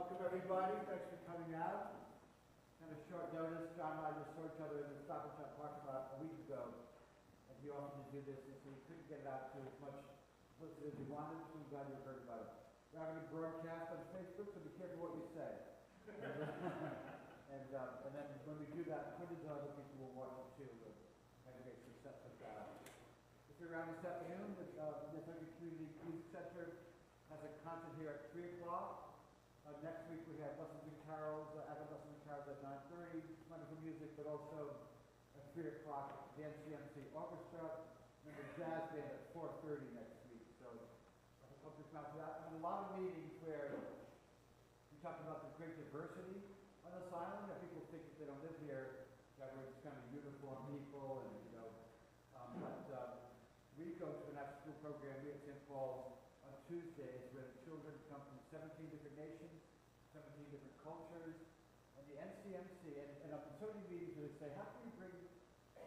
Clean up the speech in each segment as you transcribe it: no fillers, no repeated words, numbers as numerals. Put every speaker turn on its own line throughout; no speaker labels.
Welcome everybody, thanks for coming out. Kind of short notice, John and I just saw each other in the Stop and Shop parking lot a week ago. And he offered to do this, and so we couldn't get it out to as much publicity as we wanted, so I'm glad you heard about it. We're having a broadcast on Facebook, so be careful what you say. and then when we do that, hundreds of other people will watch it too, and have a great success with that. If you're around this afternoon, the Nantucket Community Music Center has a concert here at 3 o'clock. Next week we have lessons and carols, adult lessons and carols at 9:30, wonderful music, but also at 3 o'clock, the NCMC Orchestra, and the jazz band at 4:30 next week. So I hope you come out to that. And a lot of meetings where we talk about the great diversity on this island, that people think that they don't live here, that we're just kind of uniform people, and we go to an after-school program here at St. Paul's on Tuesdays where the children come from 17 different nations, 17 different cultures, and the NCMC, and up in so many meetings where they say, how can we bring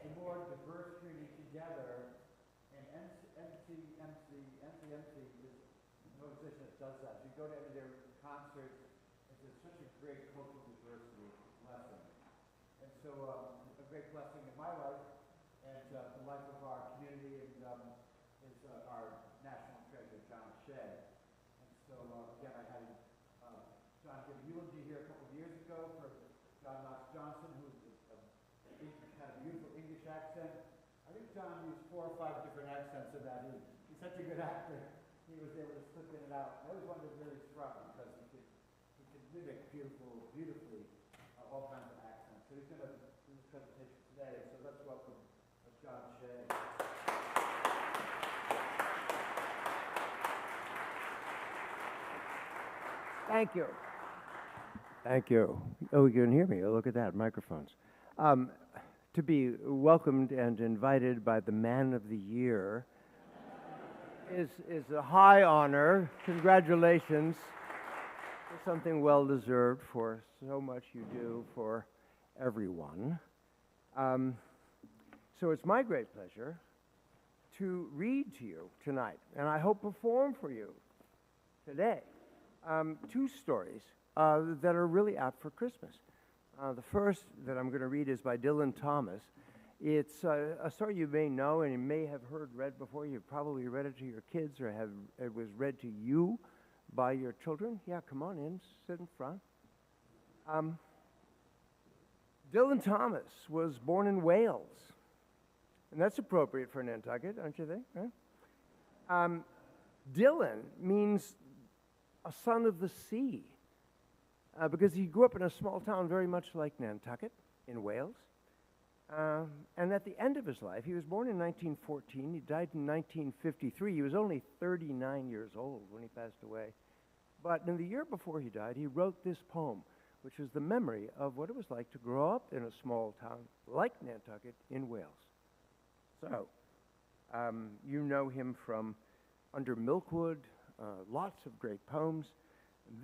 a more diverse community together? And NCMC is an organization that does that. You go to any of their concerts, it's such a great cultural diversity lesson. And so a great blessing in my life and the life of our community is our national treasure, John Shea. And so again, I had John give a eulogy here a couple of years ago for John Knox Johnson, who had a beautiful English accent. I think John used 4 or 5 different accents in that. He's such a good actor. He was able to slip in and out. I always wanted to really struck because he could mimic beautifully all kinds of accents. So he's going to do this presentation today. So let's welcome John Shea.
Thank you. Thank you. Oh, you can hear me. Oh, look at that, microphones. To be welcomed and invited by the Man of the Year is a high honor. Congratulations. It's something well deserved for so much you do for everyone. So it's my great pleasure to read to you tonight, and I hope perform for you today. 2 stories that are really apt for Christmas. The first that I'm going to read is by Dylan Thomas. It's a story you may know and you may have heard read before. You've probably read it to your kids or it was read to you by your children. Yeah, come on in, sit in front. Dylan Thomas was born in Wales. And that's appropriate for Nantucket, don't you think? Right? Dylan means a son of the sea, because he grew up in a small town very much like Nantucket in Wales. And at the end of his life, he was born in 1914, he died in 1953. He was only 39 years old when he passed away. But in the year before he died, he wrote this poem, which is the memory of what it was like to grow up in a small town like Nantucket in Wales. So, you know him from Under Milkwood, lots of great poems.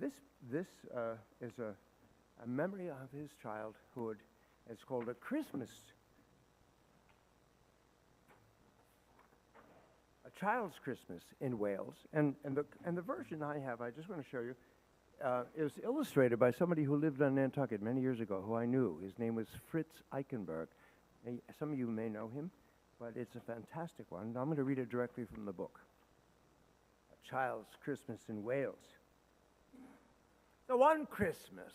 This is a memory of his childhood. It's called A Child's Christmas in Wales. And the version I have, I just want to show you, is illustrated by somebody who lived on Nantucket many years ago, who I knew. His name was Fritz Eichenberg. Some of you may know him, but it's a fantastic one. I'm going to read it directly from the book. A Child's Christmas in Wales. The one Christmas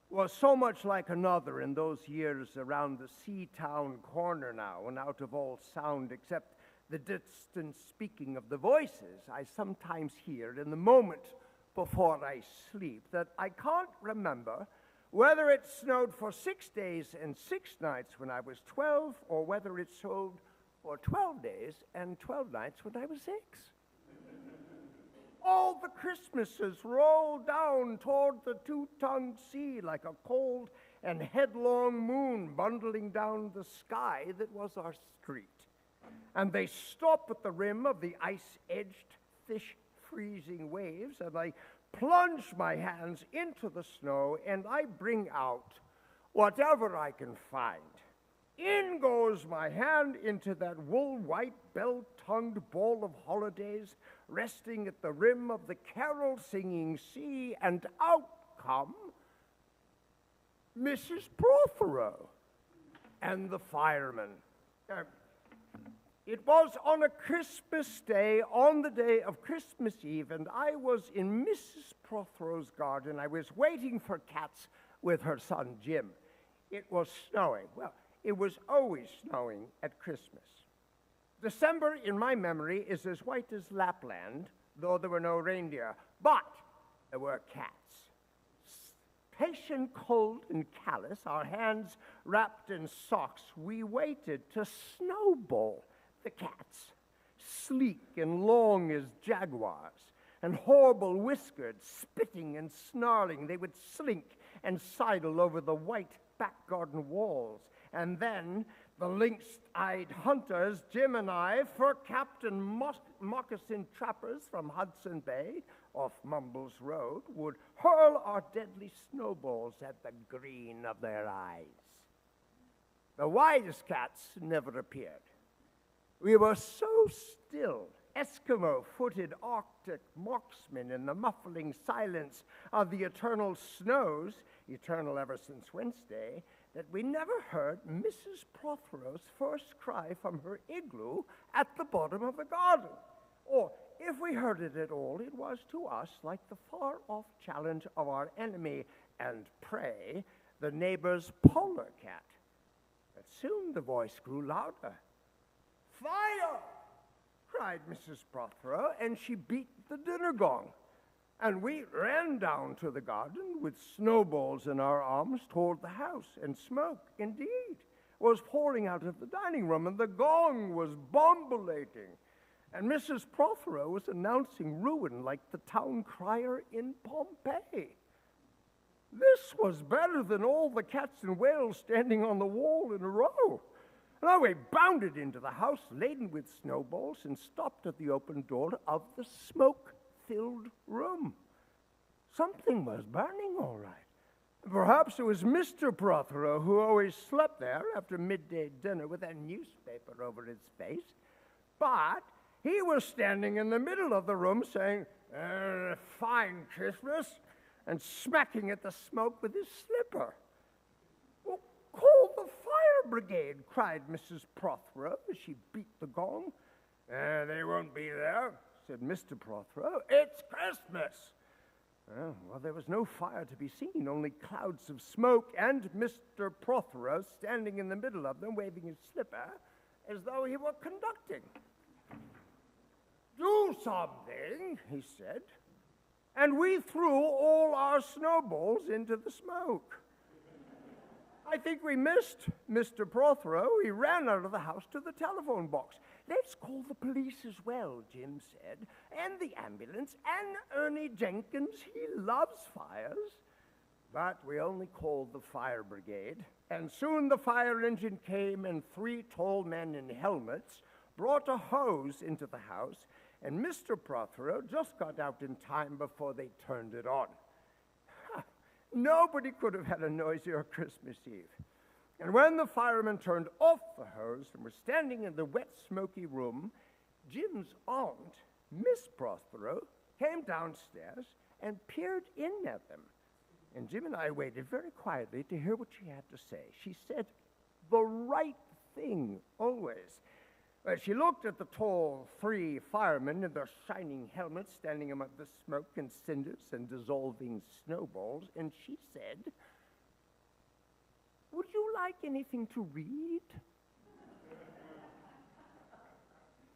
was so much like another in those years around the sea-town corner now, and out of all sound except the distant speaking of the voices I sometimes hear in the moment before I sleep, that I can't remember whether it snowed for 6 days and 6 nights when I was 12, or whether it snowed for 12 days and 12 nights when I was 6. All the Christmases rolled down toward the two-tongued sea like a cold and headlong moon bundling down the sky that was our street. And they stop at the rim of the ice-edged, fish-freezing waves, and I plunge my hands into the snow, and I bring out whatever I can find in goes my hand into that wool-white, bell-tongued ball of holidays, resting at the rim of the carol-singing sea, and out come Mrs. Prothero and the fireman. It was on a Christmas day, on the day of Christmas Eve, and I was in Mrs. Prothero's garden. I was waiting for cats with her son, Jim. It was snowing. Well, it was always snowing at Christmas. December, in my memory, is as white as Lapland, though there were no reindeer. But there were cats. Patient, cold, and callous, our hands wrapped in socks, we waited to snowball the cats, sleek and long as jaguars, and horrible whiskered, spitting and snarling. They would slink and sidle over the white back garden walls. And then the lynx-eyed hunters, Jim and I, fur-capped and moccasin trappers from Hudson Bay, off Mumbles Road, would hurl our deadly snowballs at the green of their eyes. The wise cats never appeared. We were so still, Eskimo-footed Arctic marksmen in the muffling silence of the eternal snows, eternal ever since Wednesday, that we never heard Mrs. Prothero's first cry from her igloo at the bottom of the garden. Or, if we heard it at all, it was to us like the far-off challenge of our enemy and prey, the neighbor's polar cat. But soon the voice grew louder. "Fire!" cried Mrs. Prothero, and she beat the dinner gong. And we ran down to the garden with snowballs in our arms toward the house, and smoke, indeed, was pouring out of the dining room, and the gong was bombulating, and Mrs. Prothero was announcing ruin like the town crier in Pompeii. This was better than all the cats and whales standing on the wall in a row. And we bounded into the house laden with snowballs and stopped at the open door of the smoke-filled room. Something was burning, all right. Perhaps it was Mr. Prothero, who always slept there after midday dinner with a newspaper over his face. But he was standing in the middle of the room saying, "Fine Christmas," and smacking at the smoke with his slipper. "Well, call the fire brigade," cried Mrs. Prothero as she beat the gong. "They won't be there," said Mr. Prothero. "It's Christmas." Well, there was no fire to be seen, only clouds of smoke, and Mr. Prothero standing in the middle of them, waving his slipper as though he were conducting. "Do something," he said, and we threw all our snowballs into the smoke. I think we missed Mr. Prothero. He ran out of the house to the telephone box. "Let's call the police as well," Jim said, "and the ambulance, and Ernie Jenkins. He loves fires." But we only called the fire brigade, and soon the fire engine came, and 3 tall men in helmets brought a hose into the house, and Mr. Prothero just got out in time before they turned it on. Nobody could have had a noisier Christmas Eve. And when the firemen turned off the hose and were standing in the wet, smoky room, Jim's aunt, Miss Prothero, came downstairs and peered in at them. And Jim and I waited very quietly to hear what she had to say. She said the right thing, always. She looked at the tall 3 firemen in their shining helmets standing among the smoke and cinders and dissolving snowballs, and she said, "Would you like anything to read?"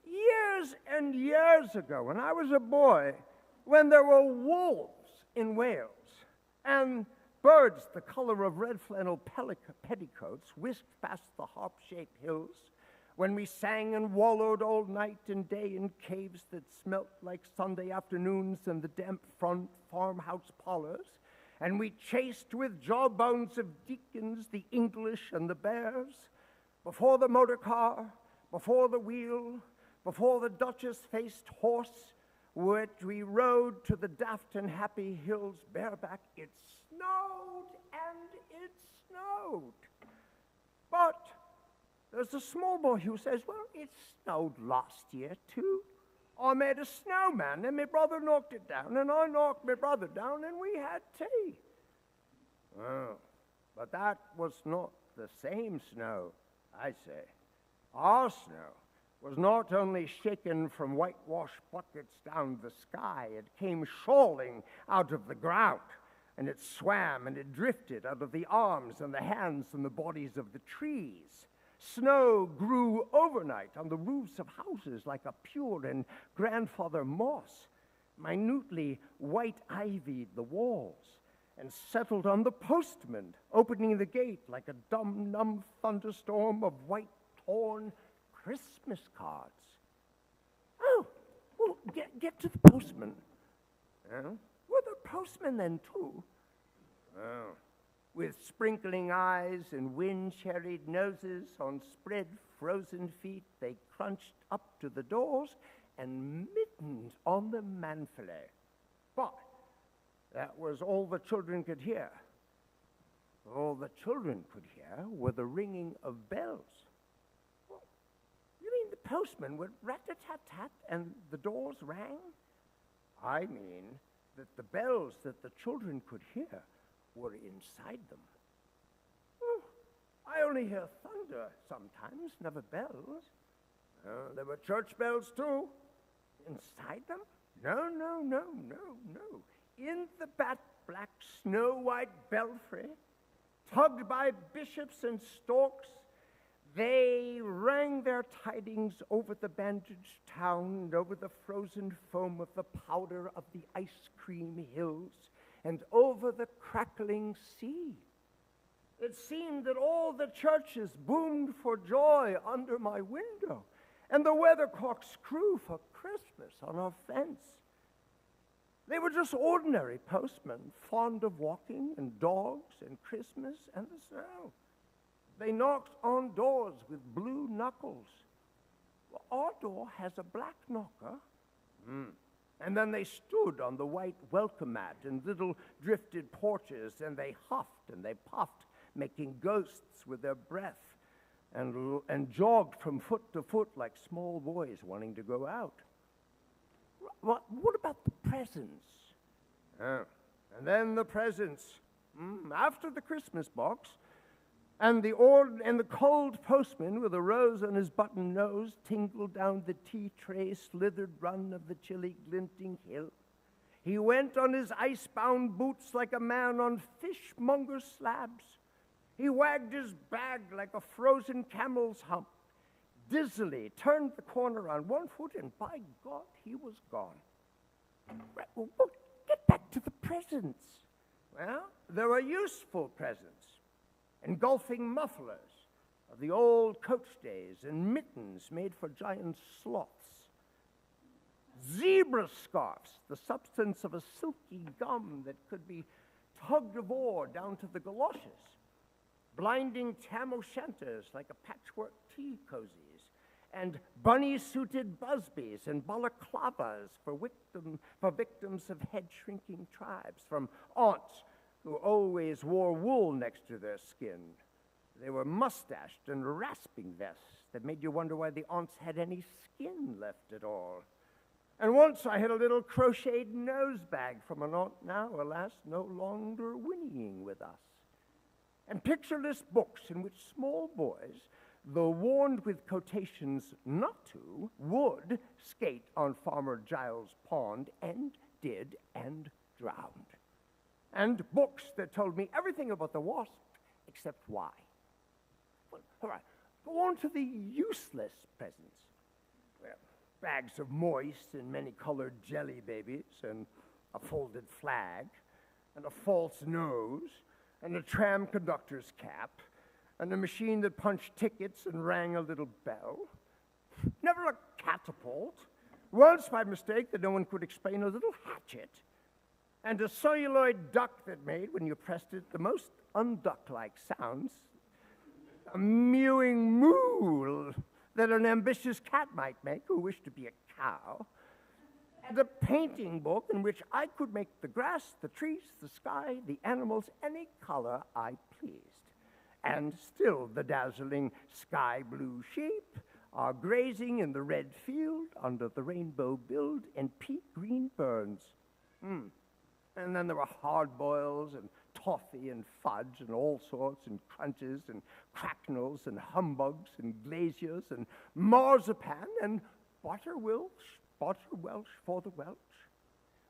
Years and years ago, when I was a boy, when there were wolves in Wales, and birds the color of red flannel petticoats whisked past the harp-shaped hills, when we sang and wallowed all night and day in caves that smelt like Sunday afternoons and the damp front farmhouse parlors, and we chased with jawbones of deacons the English and the bears, before the motor car, before the wheel, before the Duchess-faced horse, which we rode to the daft and happy hills bareback. It snowed and it snowed. But There's a small boy who says, well, it snowed last year too. I made a snowman and my brother knocked it down and I knocked my brother down and we had tea. Oh, but that was not the same snow, I say. Our snow was not only shaken from whitewashed buckets down the sky, it came shoaling out of the ground, and it swam and it drifted out of the arms and the hands and the bodies of the trees. Snow grew overnight on the roofs of houses like a pure and grandfather moss, minutely white-ivied the walls, and settled on the postman, opening the gate like a dumb thunderstorm of white-torn Christmas cards. Oh, well, get to the postman. Were the postmen then, too? Oh. With sprinkling eyes and wind-cherried noses on spread frozen feet, they crunched up to the doors and mittened on the manfilet. But that was all the children could hear. All the children could hear were the ringing of bells. Well, you mean the postman went rat-a-tat-tat and the doors rang? I mean that the bells that the children could hear were inside them. I only hear thunder sometimes, never bells. There were church bells too. Inside them? No. In the bat-black, snow-white belfry, tugged by bishops and storks, they rang their tidings over the bandaged town and over the frozen foam of the powder of the ice cream hills and over the crackling sea. It seemed that all the churches boomed for joy under my window, and the weathercocks crew for Christmas on our fence. They were just ordinary postmen, fond of walking and dogs and Christmas and the snow. They knocked on doors with blue knuckles. Well, our door has a black knocker. And then they stood on the white welcome mat in little drifted porches, and they huffed and they puffed, making ghosts with their breath, and jogged from foot to foot like small boys wanting to go out. What about the presents? And then the presents. After the Christmas box, and the cold postman with a rose on his button nose tingled down the tea tray slithered run of the chilly glinting hill. He went on his ice-bound boots like a man on fishmonger slabs. He wagged his bag like a frozen camel's hump, dizzily turned the corner on one foot, and by God, he was gone. Right, well, get back to the presents. Well, there were useful presents. Engulfing mufflers of the old coach days and mittens made for giant sloths. Zebra scarfs, the substance of a silky gum that could be tugged of ore down to the galoshes. Blinding tam o'shanters like a patchwork tea cozies, and bunny-suited busbies and balaclavas for victims of head-shrinking tribes, from aunts who always wore wool next to their skin. They were mustached and rasping vests that made you wonder why the aunts had any skin left at all. And once I had a little crocheted nose bag from an aunt now, alas, no longer whinnying with us. And pictureless books in which small boys, though warned with quotations not to, would skate on Farmer Giles' pond, and did, and drowned. And books that told me everything about the wasp except why. Well, all right, go on to the useless presents. Well, bags of moist and many-colored jelly babies, and a folded flag, and a false nose, and a tram conductor's cap, and a machine that punched tickets and rang a little bell. Never a catapult. Once, by mistake, that no one could explain, a little hatchet. And a celluloid duck that made, when you pressed it, the most unduck-like sounds. A mewing moo that an ambitious cat might make who wished to be a cow. And a painting book in which I could make the grass, the trees, the sky, the animals, any color I pleased. and still the dazzling sky-blue sheep are grazing in the red field under the rainbow billed and pea-green burns. And then there were hard-boils and toffee and fudge and all sorts, and crunches and cracknels and humbugs and glaziers and marzipan and butter Welsh for the Welsh,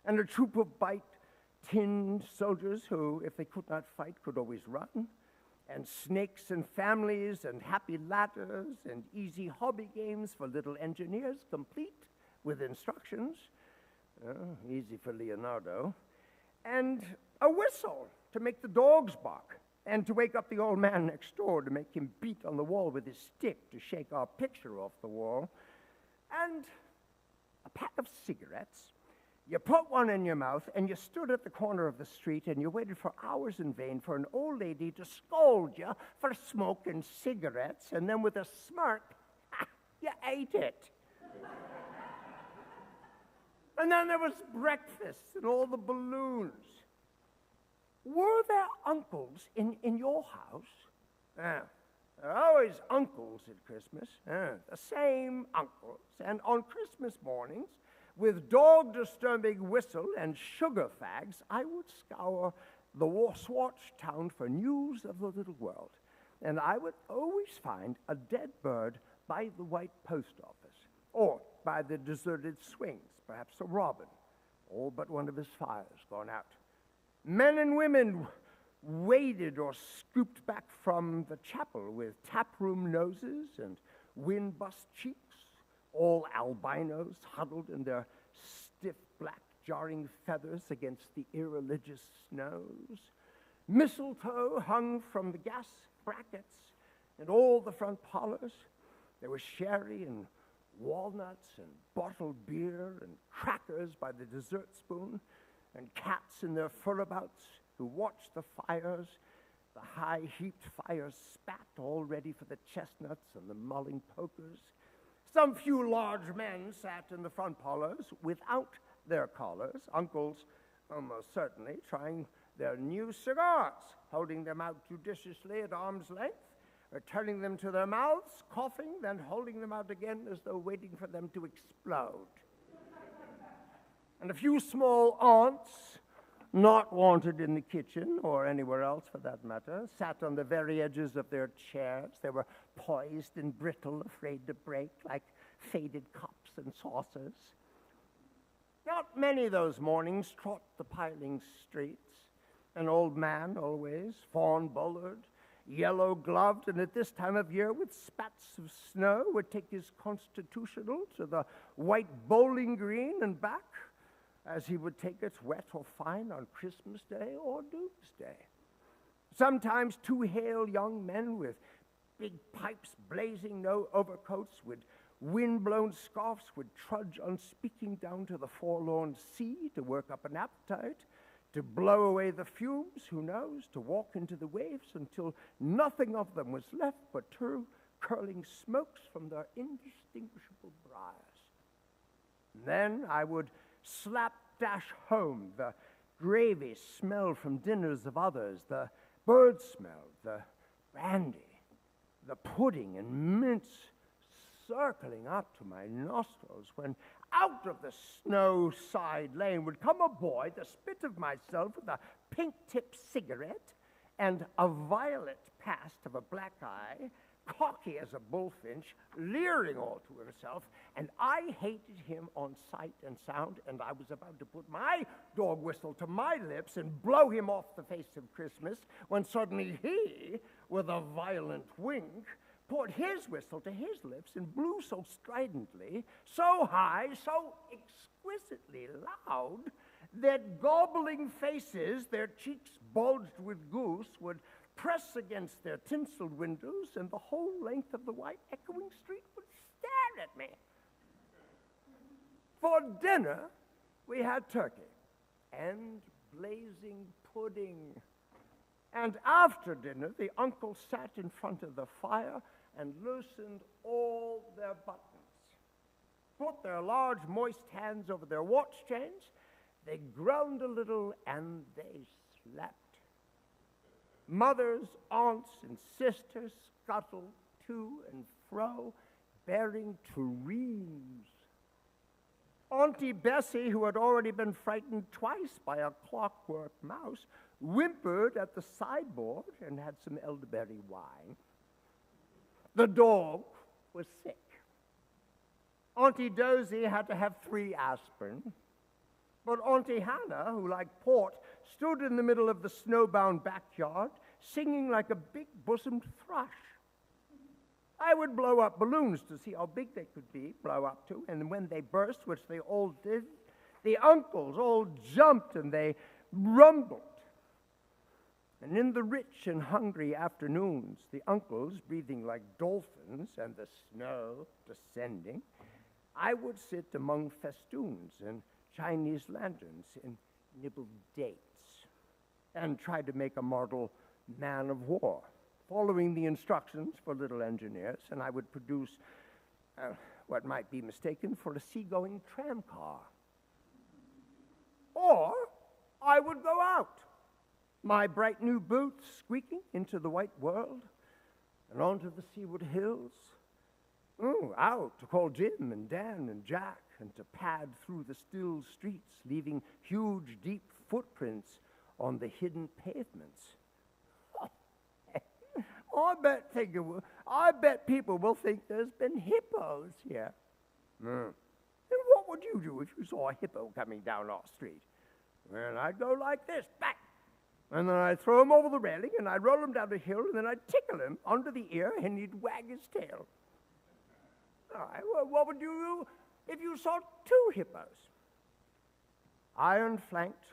and a troop of tinned soldiers who, if they could not fight, could always run, and snakes and families and happy ladders and easy hobby games for little engineers, complete with instructions, easy for Leonardo, and a whistle to make the dogs bark, and to wake up the old man next door to make him beat on the wall with his stick to shake our picture off the wall, and a pack of cigarettes. You put one in your mouth, and you stood at the corner of the street, and you waited for hours in vain for an old lady to scold you for smoking cigarettes, and then with a smirk, you ate it. And then there was breakfast and all the balloons. Were there uncles in your house? There are always uncles at Christmas, the same uncles. And on Christmas mornings, with dog-disturbing whistle and sugar fags, I would scour the Swatch town for news of the little world. And I would always find a dead bird by the white post office, or by the deserted swings, perhaps a robin, all but one of his fires gone out. Men and women waded or scooped back from the chapel with taproom noses and wind-bust cheeks, all albinos huddled in their stiff black jarring feathers against the irreligious snows. Mistletoe hung from the gas brackets and all the front parlors. There was sherry and walnuts and bottled beer and crackers by the dessert spoon, and cats in their furabouts who watched the fires. The high-heaped fires spat, all ready for the chestnuts and the mulling pokers. Some few large men sat in the front parlors without their collars, uncles almost certainly, trying their new cigars, holding them out judiciously at arm's length, returning them to their mouths, coughing, then holding them out again as though waiting for them to explode. And a few small aunts, not wanted in the kitchen, or anywhere else for that matter, sat on the very edges of their chairs. They were poised and brittle, afraid to break, like faded cups and saucers. Not many those mornings trot the piling streets. An old man always, fawn-bullard, yellow-gloved, and at this time of year with spats of snow, would take his constitutional to the white bowling green and back, as he would take it wet or fine on Christmas Day or Doomsday. Sometimes two hale young men with big pipes blazing, no overcoats, with wind-blown scarfs, would trudge unspeaking down to the forlorn sea to work up an appetite, to blow away the fumes, who knows, to walk into the waves until nothing of them was left but two curling smokes from indistinguishable briars. And then I would slapdash home the gravy smell from dinners of others, the bird smell, the brandy, the pudding and mince circling up to my nostrils, when out of the snow-side lane would come a boy, the spit of myself, with a pink-tipped cigarette and a violet past of a black eye, cocky as a bullfinch, leering all to himself, and I hated him on sight and sound, and I was about to put my dog whistle to my lips and blow him off the face of Christmas, when suddenly he, with a violent wink, put his whistle to his lips and blew so stridently, so high, so exquisitely loud, that gobbling faces, their cheeks bulged with goose, would press against their tinseled windows, and the whole length of the white echoing street would stare at me. For dinner, we had turkey and blazing pudding. And after dinner, the uncles sat in front of the fire and loosened all their buttons, put their large moist hands over their watch chains, they groaned a little, and they slept. Mothers, aunts, and sisters scuttled to and fro, bearing tureens. Auntie Bessie, who had already been frightened twice by a clockwork mouse, whimpered at the sideboard and had some elderberry wine. The dog was sick. Auntie Dozy had to have 3 aspirin. But Auntie Hannah, who liked port, stood in the middle of the snowbound backyard, singing like a big-bosomed thrush. I would blow up balloons to see how big they could be, blow up to, and when they burst, which they all did, the uncles all jumped and they rumbled. And in the rich and hungry afternoons, the uncles, breathing like dolphins and the snow descending, I would sit among festoons and Chinese lanterns and nibble dates and try to make a model man of war, following the instructions for little engineers, and I would produce what might be mistaken for a seagoing tram car. Or I would go out, my bright new boots squeaking into the white world and onto the seaward hills. Out to call Jim and Dan and Jack and to pad through the still streets, leaving huge, deep footprints on the hidden pavements. I bet people will think there's been hippos here. And what would you do if you saw a hippo coming down our street? Well, I'd go like this, back. And then I'd throw him over the railing, and I'd roll him down the hill, and then I'd tickle him under the ear, and he'd wag his tail. All right, well, what would you do if you saw 2 hippos? Iron-flanked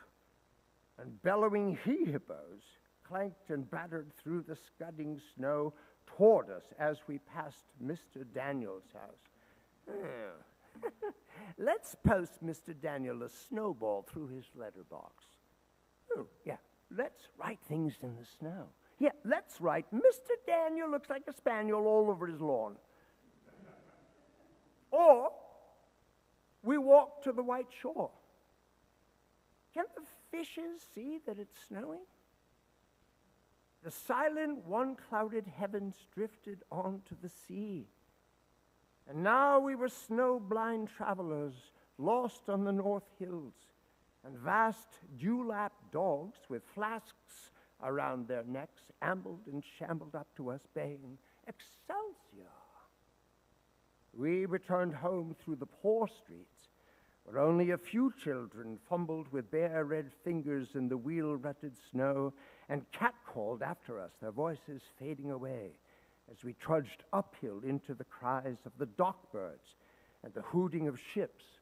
and bellowing he-hippos clanked and battered through the scudding snow toward us as we passed Mr. Daniel's house. Let's post Mr. Daniel a snowball through his letterbox. Yeah, let's write things in the snow. Yeah, let's write, Mr. Daniel looks like a spaniel all over his lawn. Or we walk to the white shore. Can the fishes see that it's snowing? The silent, one-clouded heavens drifted onto the sea. And now we were snow-blind travelers, lost on the north hills, and vast dew-lapped dogs with flasks around their necks ambled and shambled up to us, baying, "Excelsior!" We returned home through the poor streets, where only a few children fumbled with bare red fingers in the wheel-rutted snow and catcalled after us, their voices fading away as we trudged uphill into the cries of the dock-birds and the hooting of ships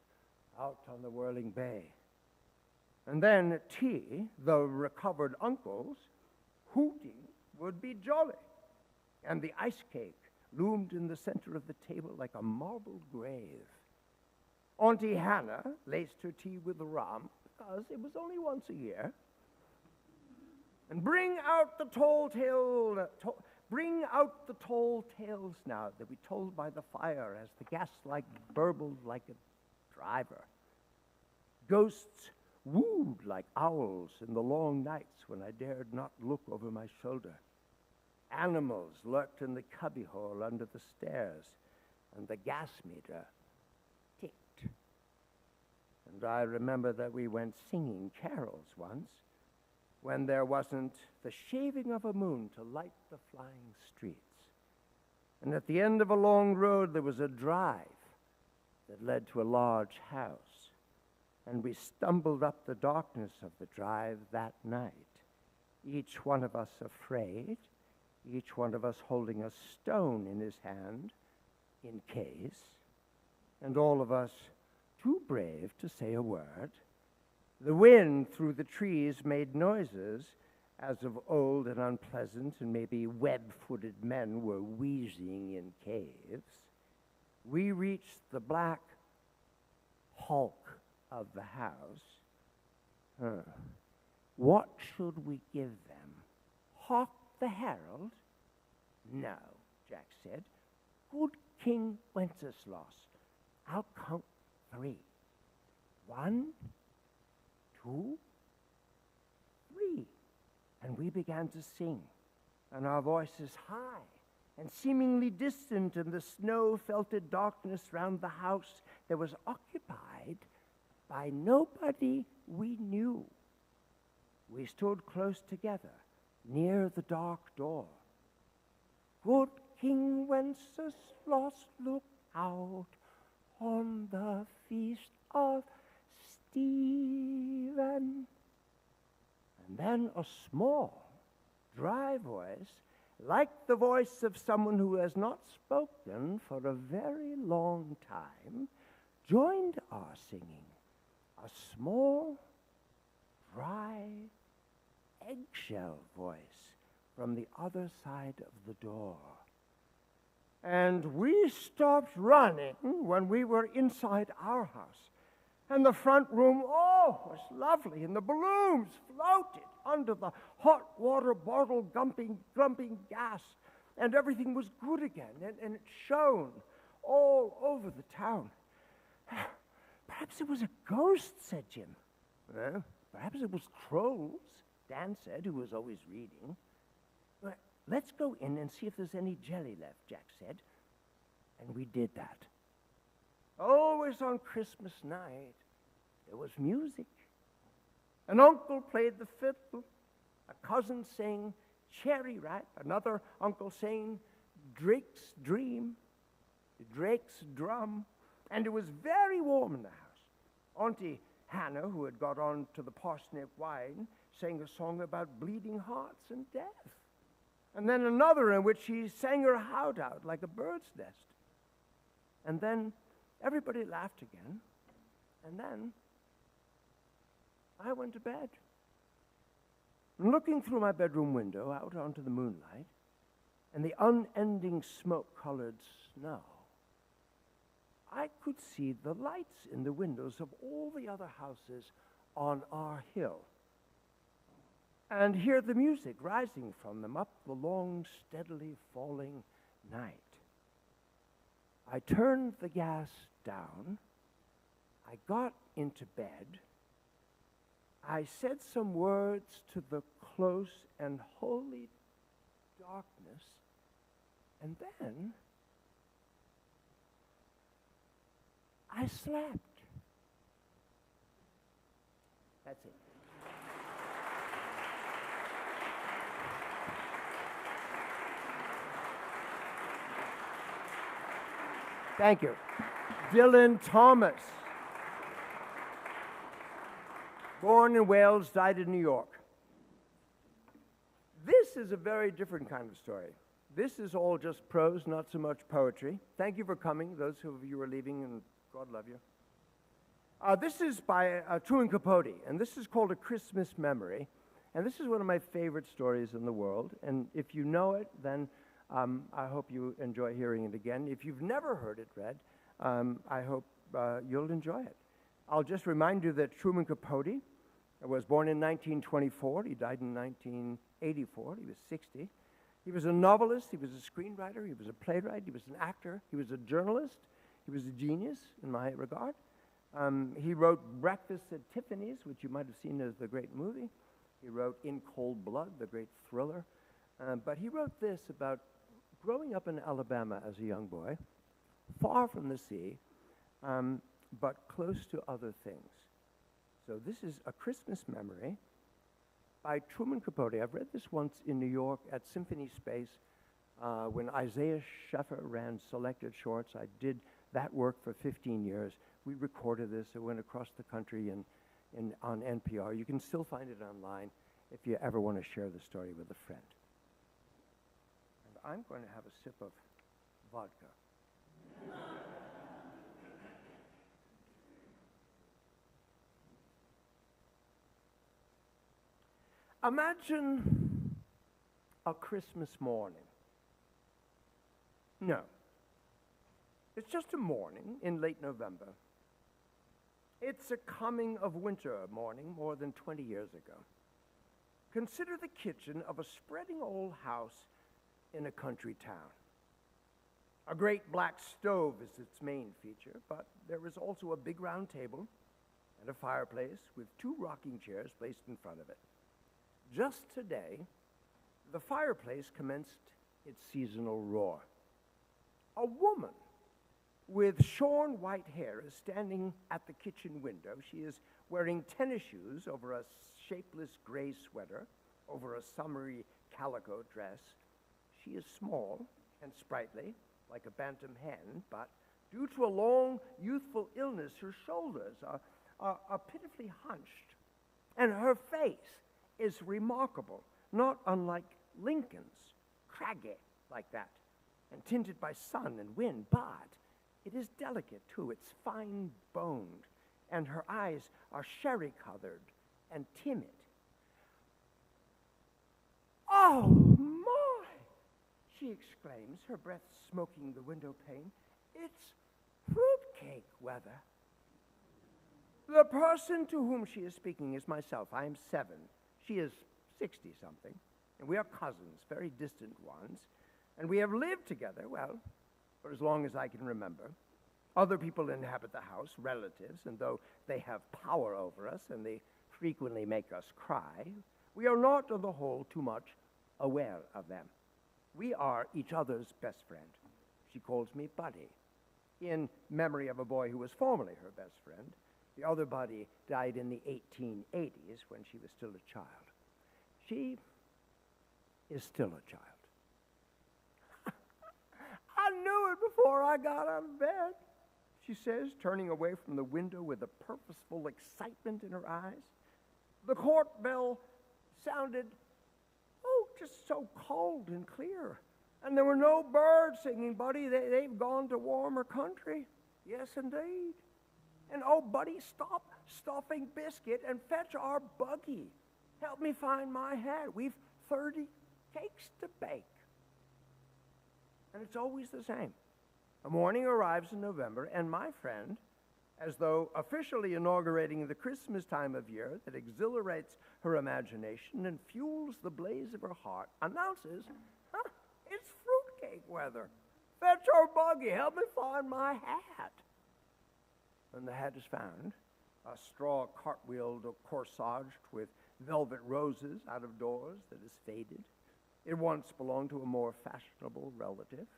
out on the whirling bay. And then at tea, the recovered uncles, hooting would be jolly, and the ice cake loomed in the center of the table like a marble grave. Auntie Hannah laced her tea with rum, because it was only once a year. And bring out the tall tales now that we told by the fire as the gaslight burbled like a driver. Ghosts wooed like owls in the long nights when I dared not look over my shoulder. Animals lurked in the cubbyhole under the stairs, and the gas meter ticked. And I remember that we went singing carols once, when there wasn't the shaving of a moon to light the flying streets. And at the end of a long road, there was a drive that led to a large house. And we stumbled up the darkness of the drive that night, each one of us afraid, each one of us holding a stone in his hand, in case, and all of us too brave to say a word. The wind through the trees made noises as of old and unpleasant, and maybe web-footed men were wheezing in caves. We reached the black hulk of the house. What should we give them? Hawk the Herald? No, Jack said. Good King Wenceslas. I'll count 3. 1, 2, 3. And we began to sing, and our voices high and seemingly distant in the snow-felted darkness round the house that was occupied by nobody we knew. We stood close together near the dark door. Good King Wenceslas, look out on the feast of Stephen. And then a small, dry voice, like the voice of someone who has not spoken for a very long time, joined our singing. A small, dry, eggshell voice from the other side of the door. And we stopped running when we were inside our house. And the front room, was lovely, and the balloons floated under the hot water bottle gumping gas, and everything was good again, and it shone all over the town. Perhaps it was a ghost, said Jim. Well, perhaps it was trolls, Dan said, who was always reading. Well, let's go in and see if there's any jelly left, Jack said. And we did that. Always on Christmas night, there was music. An uncle played the fiddle, a cousin sang Cherry Ripe, another uncle sang Drake's Dream, Drake's Drum, and it was very warm in the house. Auntie Hannah, who had got on to the parsnip wine, sang a song about bleeding hearts and death. And then another in which she sang her heart out like a bird's nest. And then everybody laughed again. And then I went to bed. And looking through my bedroom window out onto the moonlight and the unending smoke-colored snow, I could see the lights in the windows of all the other houses on our hill and hear the music rising from them up the long, steadily falling night. I turned the gas down. I got into bed. I said some words to the close and holy darkness, and then I slept. That's it. Thank you. Dylan Thomas. Born in Wales, died in New York. This is a very different kind of story. This is all just prose, not so much poetry. Thank you for coming, those of you who are leaving, and God love you. This is by Truman Capote, and this is called A Christmas Memory. And this is one of my favorite stories in the world. And if you know it, then I hope you enjoy hearing it again. If you've never heard it read, I hope you'll enjoy it. I'll just remind you that Truman Capote was born in 1924. He died in 1984. He was 60. He was a novelist. He was a screenwriter. He was a playwright. He was an actor. He was a journalist. He was a genius in my regard. He wrote Breakfast at Tiffany's, which you might have seen as the great movie. He wrote In Cold Blood, the great thriller. But he wrote this about growing up in Alabama as a young boy, far from the sea, but close to other things. So this is A Christmas Memory by Truman Capote. I've read this once in New York at Symphony Space when Isaiah Sheffer ran Selected Shorts. I did that work for 15 years. We recorded this. It went across the country on NPR. You can still find it online if you ever want to share the story with a friend. And I'm going to have a sip of vodka. Imagine a Christmas morning. No. It's just a morning in late November. It's a coming of winter morning more than 20 years ago. Consider the kitchen of a spreading old house in a country town. A great black stove is its main feature, but there is also a big round table and a fireplace with two rocking chairs placed in front of it. just today, the fireplace commenced its seasonal roar. A woman with shorn white hair is standing at the kitchen window. She is wearing tennis shoes over a shapeless gray sweater, over a summery calico dress. She is small and sprightly, like a bantam hen, but due to a long, youthful illness, her shoulders are pitifully hunched, and her face is remarkable, not unlike Lincoln's, craggy like that, and tinted by sun and wind, but it is delicate too. It's fine-boned, and her eyes are sherry-colored and timid. "Oh, my!" she exclaims, her breath smoking the window pane. "It's fruitcake weather." The person to whom she is speaking is myself. I am 7. She is 60-something, and we are cousins, very distant ones, and we have lived together, well, for as long as I can remember. Other people inhabit the house, relatives, and though they have power over us and they frequently make us cry, we are not, on the whole, too much aware of them. We are each other's best friend. She calls me Buddy, in memory of a boy who was formerly her best friend. The other Buddy died in the 1880s when she was still a child. She is still a child. "I knew it before I got out of bed," she says, turning away from the window with a purposeful excitement in her eyes. The court bell sounded, just so cold and clear. And there were no birds singing, Buddy. They've gone to warmer country. Yes, indeed. And, Buddy, stop stuffing biscuit and fetch our buggy. Help me find my hat. We've 30 cakes to bake. And it's always the same. A morning arrives in November, and my friend, as though officially inaugurating the Christmas time of year that exhilarates her imagination and fuels the blaze of her heart, announces, "It's fruitcake weather. Fetch our buggy. Help me find my hat." And the hat is found, a straw cartwheeled or corsaged with velvet roses out of doors that is faded. It once belonged to a more fashionable relative.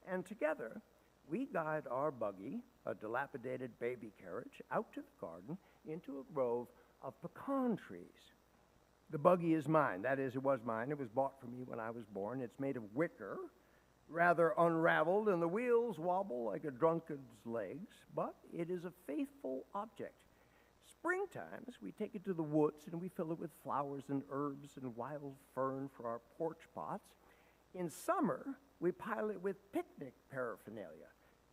And together, we guide our buggy, a dilapidated baby carriage, out to the garden into a grove of pecan trees. The buggy is mine. That is, it was mine. It was bought for me when I was born. It's made of wicker, rather unraveled, and the wheels wobble like a drunkard's legs, but it is a faithful object. Springtimes, we take it to the woods and we fill it with flowers and herbs and wild fern for our porch pots. In summer, we pile it with picnic paraphernalia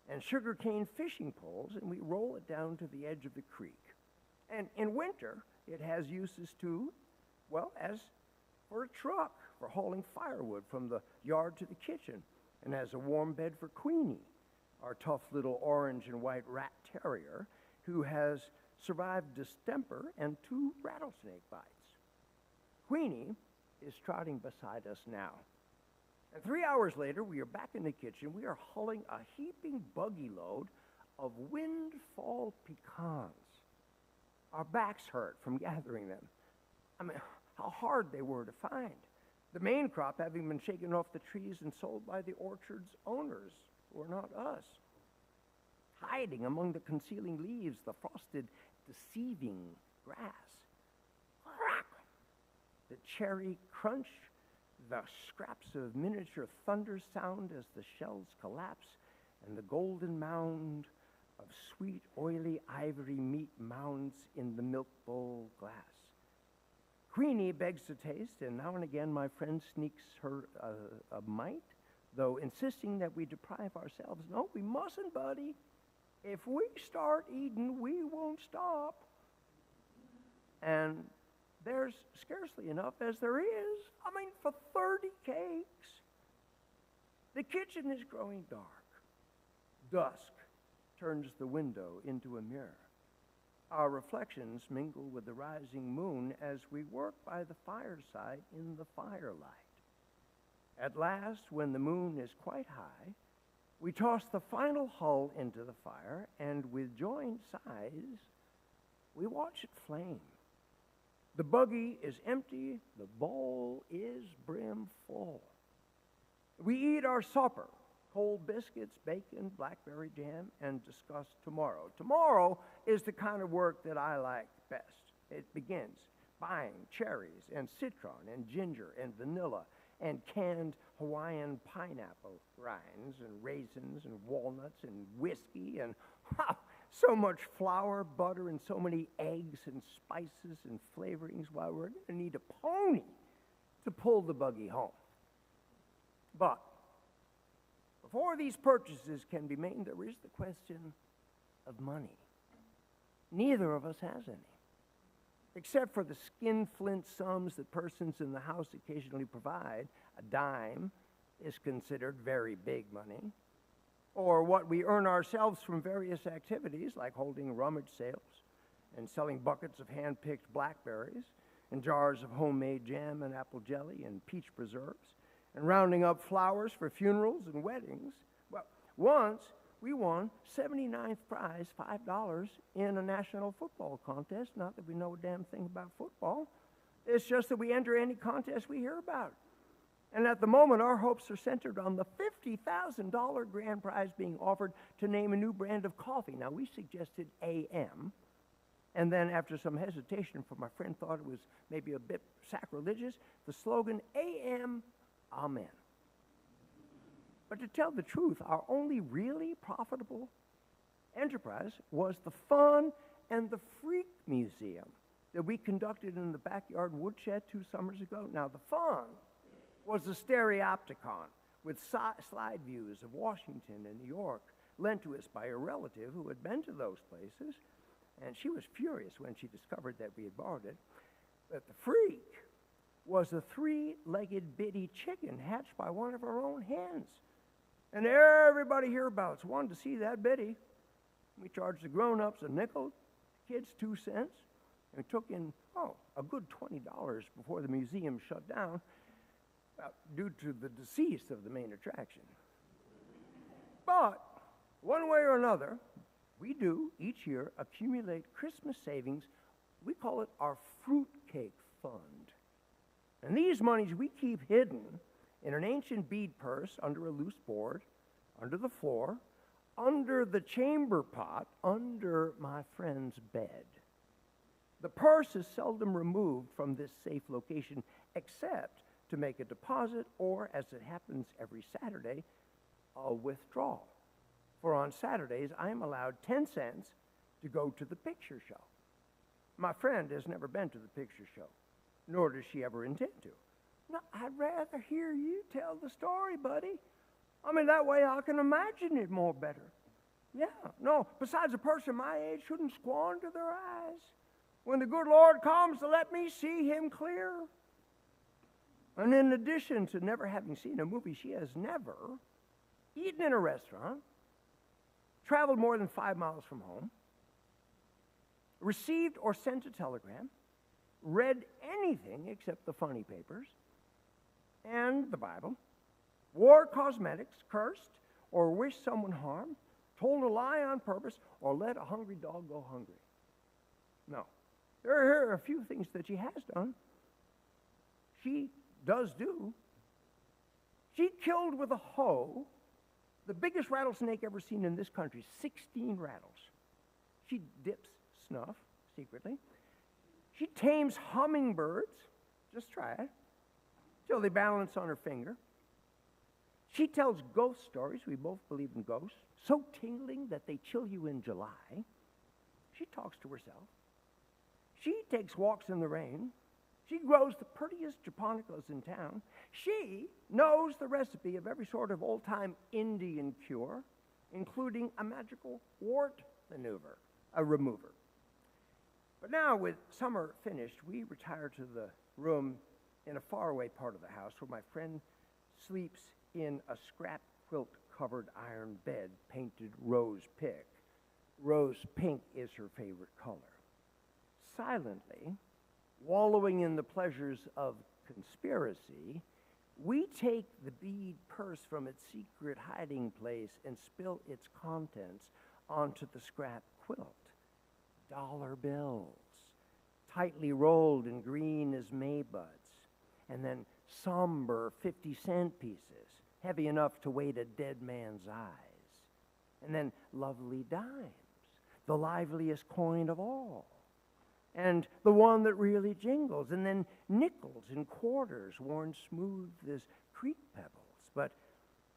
and sugarcane fishing poles, and we roll it down to the edge of the creek. And in winter, it has uses too, as for a truck, for hauling firewood from the yard to the kitchen, and as a warm bed for Queenie, our tough little orange and white rat terrier, who has survived distemper and 2 rattlesnake bites. Queenie is trotting beside us now. And 3 hours later, we are back in the kitchen. We are hulling a heaping buggy load of windfall pecans. Our backs hurt from gathering them. How hard they were to find. The main crop having been shaken off the trees and sold by the orchard's owners, who are not us. Hiding among the concealing leaves, the frosted, deceiving grass. Crack! The cherry crunch, the scraps of miniature thunder sound as the shells collapse, and the golden mound of sweet, oily ivory meat mounds in the milk bowl glass. Queenie begs to taste, and now and again my friend sneaks her a mite, though insisting that we deprive ourselves. No, we mustn't, Buddy. If we start eating, we won't stop. And there's scarcely enough as there is. For 30 cakes. The kitchen is growing dark. Dusk turns the window into a mirror. Our reflections mingle with the rising moon as we work by the fireside in the firelight. At last, when the moon is quite high, we toss the final hull into the fire, and with joined sighs, we watch it flame. The buggy is empty, the bowl is brim full. We eat our supper, cold biscuits, bacon, blackberry jam, and discuss tomorrow. Tomorrow is the kind of work that I like best. It begins buying cherries and citron and ginger and vanilla and canned Hawaiian pineapple rinds and raisins and walnuts and whiskey and so much flour, butter, and so many eggs and spices and flavorings. Why, we're going to need a pony to pull the buggy home. But before these purchases can be made, there is the question of money. Neither of us has any, except for the skinflint sums that persons in the house occasionally provide. A dime is considered very big money, or what we earn ourselves from various activities like holding rummage sales and selling buckets of hand-picked blackberries and jars of homemade jam and apple jelly and peach preserves and rounding up flowers for funerals and weddings. Well, once we won 79th prize, $5, in a national football contest. Not that we know a damn thing about football. It's just that we enter any contest we hear about. And at the moment, our hopes are centered on the $50,000 grand prize being offered to name a new brand of coffee. Now, we suggested AM, and then after some hesitation from my friend thought it was maybe a bit sacrilegious, the slogan, AM, Amen. But to tell the truth, our only really profitable enterprise was the Fun and the Freak Museum that we conducted in the backyard woodshed 2 summers ago. Now, the Fun was a stereopticon with slide views of Washington and New York lent to us by a relative who had been to those places, and she was furious when she discovered that we had borrowed it. But the Freak was a 3-legged bitty chicken hatched by one of our own hens. And everybody hereabouts wanted to see that bitty. We charged the grown-ups a nickel, kids 2 cents, and we took in, a good $20 before the museum shut down due to the decease of the main attraction. But one way or another, we do each year accumulate Christmas savings. We call it our fruitcake fund. And these monies we keep hidden in an ancient bead purse under a loose board, under the floor, under the chamber pot, under my friend's bed. The purse is seldom removed from this safe location except to make a deposit or, as it happens every Saturday, a withdrawal. For on Saturdays, I am allowed 10 cents to go to the picture show. My friend has never been to the picture show, nor does she ever intend to. No, I'd rather hear you tell the story, buddy. I mean, that way I can imagine it more better. Yeah, no, besides, a person my age shouldn't squander their eyes when the good Lord comes to let me see him clear. And in addition to never having seen a movie, she has never eaten in a restaurant, traveled more than 5 miles from home, received or sent a telegram, read anything except the funny papers and the Bible, wore cosmetics, cursed or wished someone harm, told a lie on purpose, or let a hungry dog go hungry. No. Here are a few things that she has done. She does do. She killed with a hoe the biggest rattlesnake ever seen in this country, 16 rattles. She dips snuff secretly. She tames hummingbirds, just try it, till they balance on her finger. She tells ghost stories, we both believe in ghosts, so tingling that they chill you in July. She talks to herself. She takes walks in the rain. She grows the prettiest japonicas in town. She knows the recipe of every sort of old-time Indian cure, including a magical wart remover. But now, with summer finished, we retire to the room in a faraway part of the house where my friend sleeps in a scrap quilt-covered iron bed painted rose pink. Rose pink is her favorite color. Silently, wallowing in the pleasures of conspiracy, we take the bead purse from its secret hiding place and spill its contents onto the scrap quilt. Dollar bills, tightly rolled and green as maybuds, and then somber 50-cent pieces, heavy enough to weight a dead man's eyes, and then lovely dimes, the liveliest coin of all, and the one that really jingles, and then nickels and quarters worn smooth as creek pebbles, but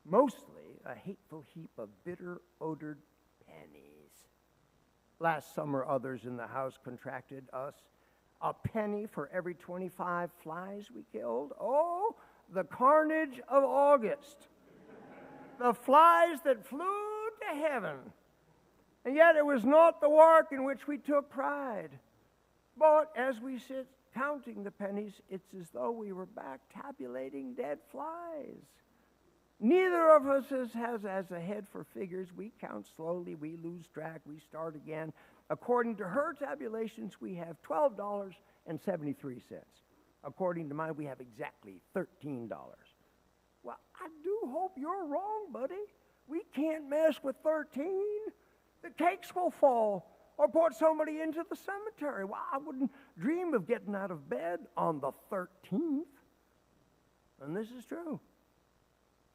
mostly a hateful heap of bitter-odored pennies. Last summer, others in the house contracted us a penny for every 25 flies we killed. Oh, the carnage of August. The flies that flew to heaven. And yet it was not the work in which we took pride. But as we sit counting the pennies, it's as though we were back tabulating dead flies. Neither of us has a head for figures. We count slowly, we lose track, we start again. According to her tabulations, we have $12.73. According to mine, we have exactly $13. Well, I do hope you're wrong, buddy. We can't mess with 13. The cakes will fall or put somebody into the cemetery. Well, I wouldn't dream of getting out of bed on the 13th. And this is true.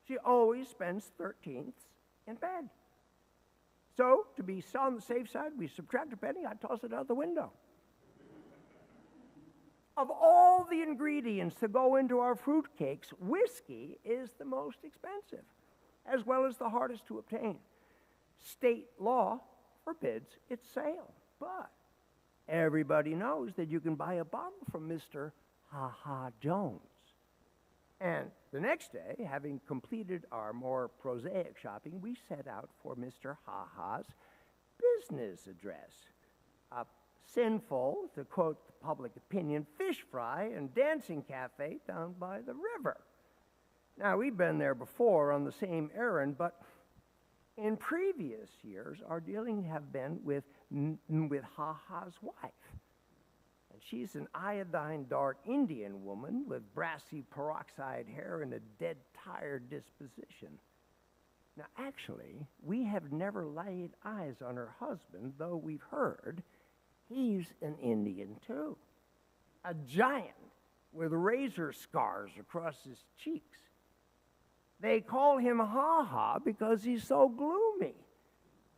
She always spends 13ths in bed. So, to be on the safe side, we subtract a penny, I toss it out the window. Of all the ingredients that go into our fruit cakes, whiskey is the most expensive, as well as the hardest to obtain. State law forbids its sale, but everybody knows that you can buy a bottle from Mr. Ha Ha Jones. And the next day, having completed our more prosaic shopping, we set out for Mr. Ha Ha's business address. A sinful, to quote the public opinion, fish fry and dancing cafe down by the river. Now, we've been there before on the same errand, but in previous years, our dealings have been with Ha Ha's wife. She's an iodine dark Indian woman with brassy peroxide hair and a dead tired disposition. Now, actually, we have never laid eyes on her husband, though we've heard he's an Indian too. A giant with razor scars across his cheeks. They call him Ha Ha because he's so gloomy.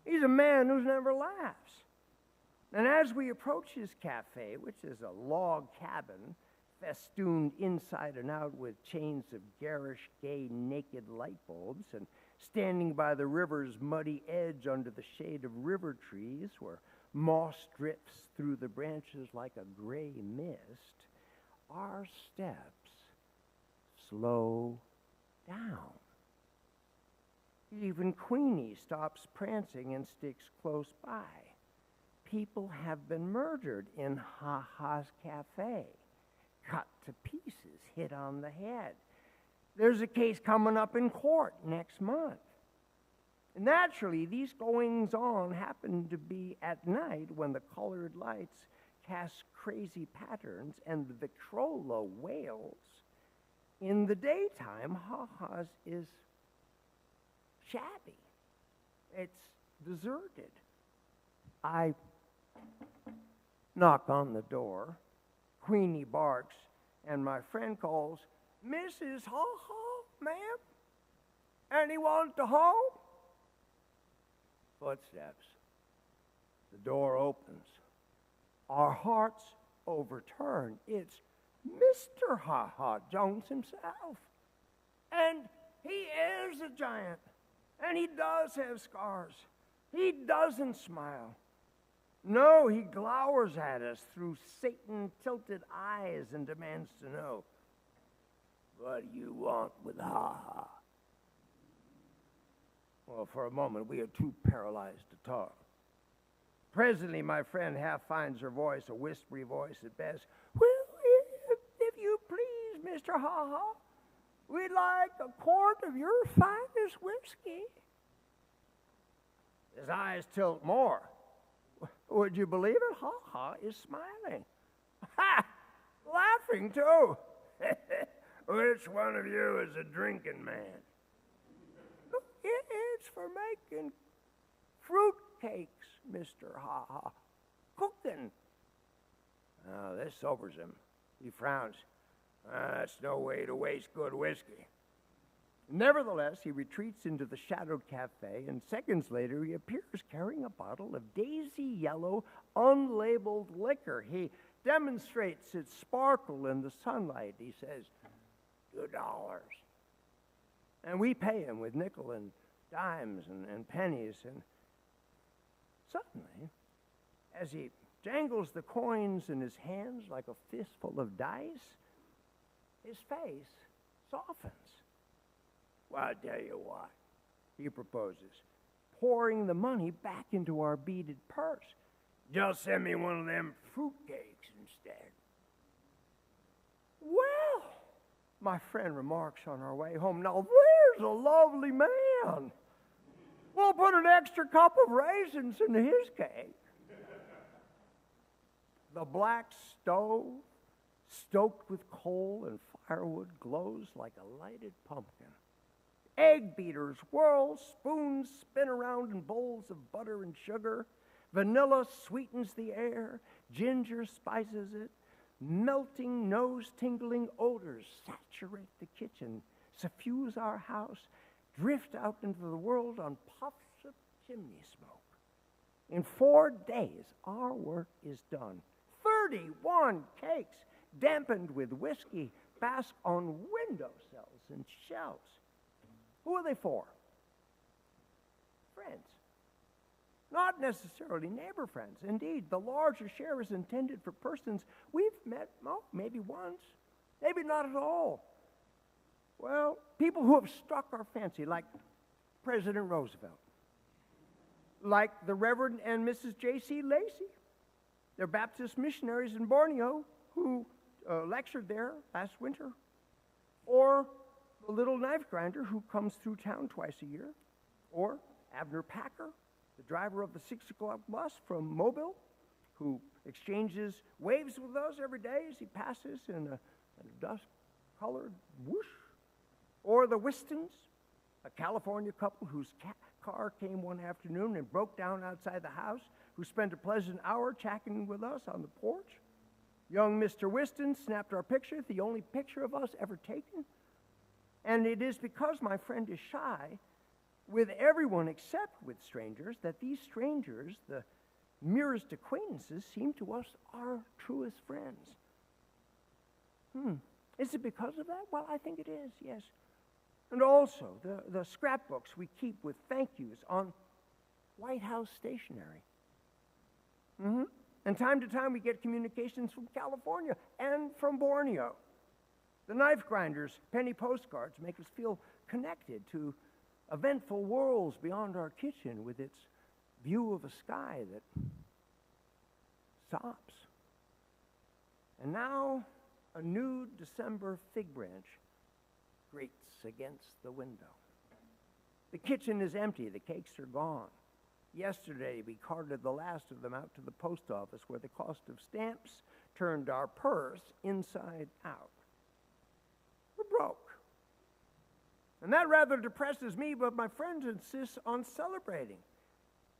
He's a man who never laughs. And as we approach his cafe, which is a log cabin festooned inside and out with chains of garish, gay, naked light bulbs, and standing by the river's muddy edge under the shade of river trees where moss drips through the branches like a gray mist, our steps slow down. Even Queenie stops prancing and sticks close by. People have been murdered in Ha Ha's cafe, cut to pieces, hit on the head. There's a case coming up in court next month. Naturally, these goings-on happen to be at night when the colored lights cast crazy patterns and the Victrola wails. In the daytime, Ha Ha's is shabby. It's deserted. I knock on the door. Queenie barks, and my friend calls, "Mrs. Ha Ha, ma'am? Anyone to home?" Footsteps. The door opens. Our hearts overturn. It's Mr. Ha Ha Jones himself. And he is a giant. And he does have scars. He doesn't smile. No, he glowers at us through Satan-tilted eyes and demands to know, "What do you want with Ha Ha?" Well, for a moment, we are too paralyzed to talk. Presently, my friend half finds her voice, a whispery voice at best. "Well, if you please, Mr. Ha Ha, we'd like a quart of your finest whiskey." His eyes tilt more. Would you believe it? Ha Ha is smiling. Ha! Laughing, too. "Which one of you is a drinking man?" "It's for making fruit cakes, Mr. Ha Ha. Cooking." Oh, this sobers him. He frowns. That's no way to waste good whiskey. Nevertheless, he retreats into the shadowed cafe, and seconds later he appears carrying a bottle of daisy yellow, unlabeled liquor. He demonstrates its sparkle in the sunlight. He says, $2. And we pay him with nickel and dimes and pennies. And suddenly, as he jangles the coins in his hands like a fistful of dice, his face softens. Well, I'll tell you what, he proposes, pouring the money back into our beaded purse. Just send me one of them fruitcakes instead. Well, my friend remarks on our way home, now there's a lovely man. We'll put an extra cup of raisins in his cake. The black stove, stoked with coal and firewood, glows like a lighted pumpkin. Egg beaters whirl, spoons spin around in bowls of butter and sugar. Vanilla sweetens the air, ginger spices it. Melting, nose-tingling odors saturate the kitchen, suffuse our house, drift out into the world on puffs of chimney smoke. In 4 days, our work is done. 31 cakes, dampened with whiskey, bask on windowsills and shelves. Who are they for? Friends. Not necessarily neighbor friends. Indeed, the larger share is intended for persons we've met, maybe once, maybe not at all. Well, people who have struck our fancy, like President Roosevelt, like the Reverend and Mrs. J.C. Lacey. They're Baptist missionaries in Borneo who lectured there last winter. Or the little knife grinder who comes through town twice a year. Or Abner Packer, the driver of the 6 o'clock bus from Mobile, who exchanges waves with us every day as he passes in a dust-colored whoosh. Or the Wistons, a California couple whose car came one afternoon and broke down outside the house, who spent a pleasant hour chatting with us on the porch. Young Mr. Whiston snapped our picture, the only picture of us ever taken. And it is because my friend is shy with everyone except with strangers that these strangers, the merest acquaintances, seem to us our truest friends. Is it because of that? Well, I think it is, yes. And also, the scrapbooks we keep with thank yous on White House stationery. And time to time we get communications from California and from Borneo. The knife grinders' penny postcards make us feel connected to eventful worlds beyond our kitchen with its view of a sky that stops. And now a nude December fig branch grates against the window. The kitchen is empty. The cakes are gone. Yesterday, we carted the last of them out to the post office where the cost of stamps turned our purse inside out. We're broke. And that rather depresses me, but my friends insist on celebrating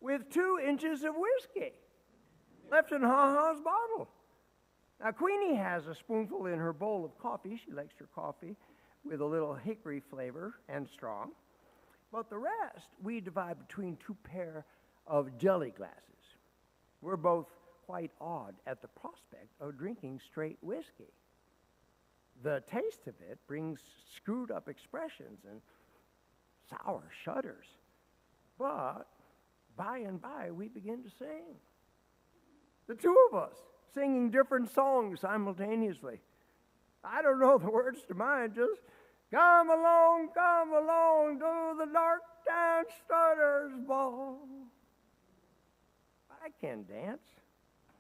with 2 inches of whiskey left in Ha-Ha's bottle. Now, Queenie has a spoonful in her bowl of coffee. She likes her coffee with a little hickory flavor and strong. But the rest, we divide between 2 pair of jelly glasses. We're both quite awed at the prospect of drinking straight whiskey. The taste of it brings screwed up expressions and sour shudders. But by and by, we begin to sing. The 2 of us singing different songs simultaneously. I don't know the words to mine, just come along to the dark town strutter's ball. I can dance.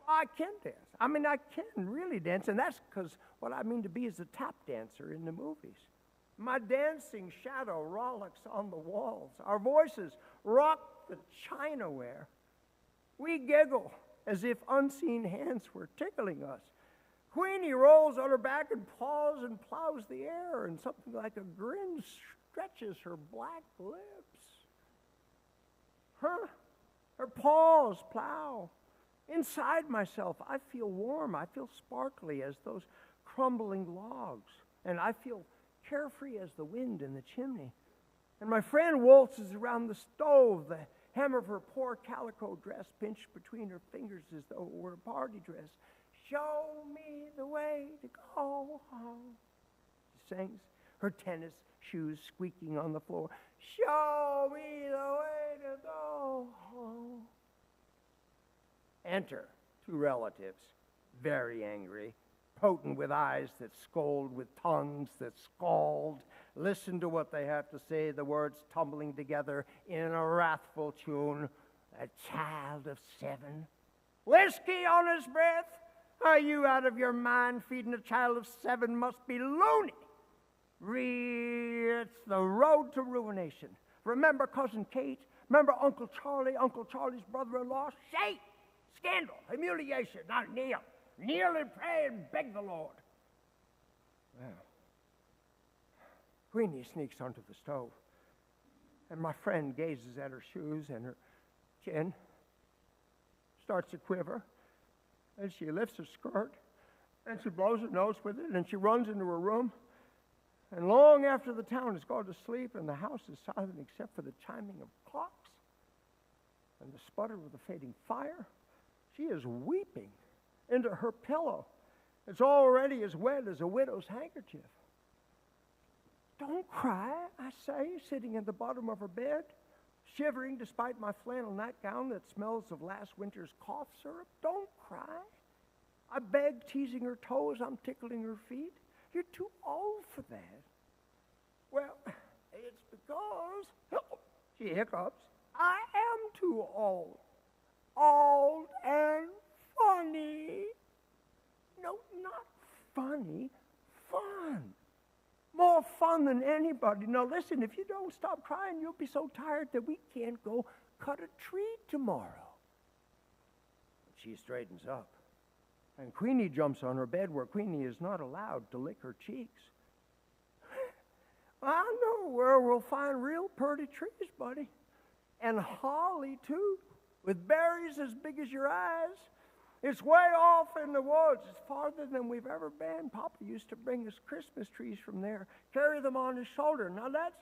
I can dance. I mean, I can really dance, and that's because what I mean to be is a tap dancer in the movies. My dancing shadow rollicks on the walls. Our voices rock the chinaware. We giggle as if unseen hands were tickling us. Queenie rolls on her back and paws and plows the air, and something like a grin stretches her black lips. Her paws plow Inside myself, I feel warm. I feel sparkly as those crumbling logs. And I feel carefree as the wind in the chimney. And my friend waltzes around the stove, the hem of her poor calico dress pinched between her fingers as though it were a party dress. Show me the way to go home, she sings, her tennis shoes squeaking on the floor. Show me the way to go home. Enter two relatives, very angry, potent with eyes that scold, with tongues that scald. Listen to what they have to say, the words tumbling together in a wrathful tune. A child of 7. Whiskey on his breath? Are you out of your mind? Feeding a child of 7 must be loony. It's the road to ruination. Remember Cousin Kate? Remember Uncle Charlie's brother-in-law? Shea! Scandal, humiliation. Now kneel. Kneel and pray and beg the Lord. Well, Queenie sneaks onto the stove, and my friend gazes at her shoes, and her chin starts to quiver, and she lifts her skirt, and she blows her nose with it, and she runs into her room. And long after the town has gone to sleep and the house is silent except for the chiming of clocks and the sputter of the fading fire, she is weeping into her pillow. It's already as wet as a widow's handkerchief. Don't cry, I say, sitting in the bottom of her bed, shivering despite my flannel nightgown that smells of last winter's cough syrup. Don't cry. I beg, teasing her toes. I'm tickling her feet. You're too old for that. Well, it's because, she hiccups, I am too old. Old and funny. No, not funny, fun. More fun than anybody. Now listen, if you don't stop crying, you'll be so tired that we can't go cut a tree tomorrow. She straightens up, and Queenie jumps on her bed where Queenie is not allowed to lick her cheeks. I know where we'll find real pretty trees, buddy. And holly, too, with berries as big as your eyes. It's way off in the woods. It's farther than we've ever been. Papa used to bring us Christmas trees from there, carry them on his shoulder. Now that's,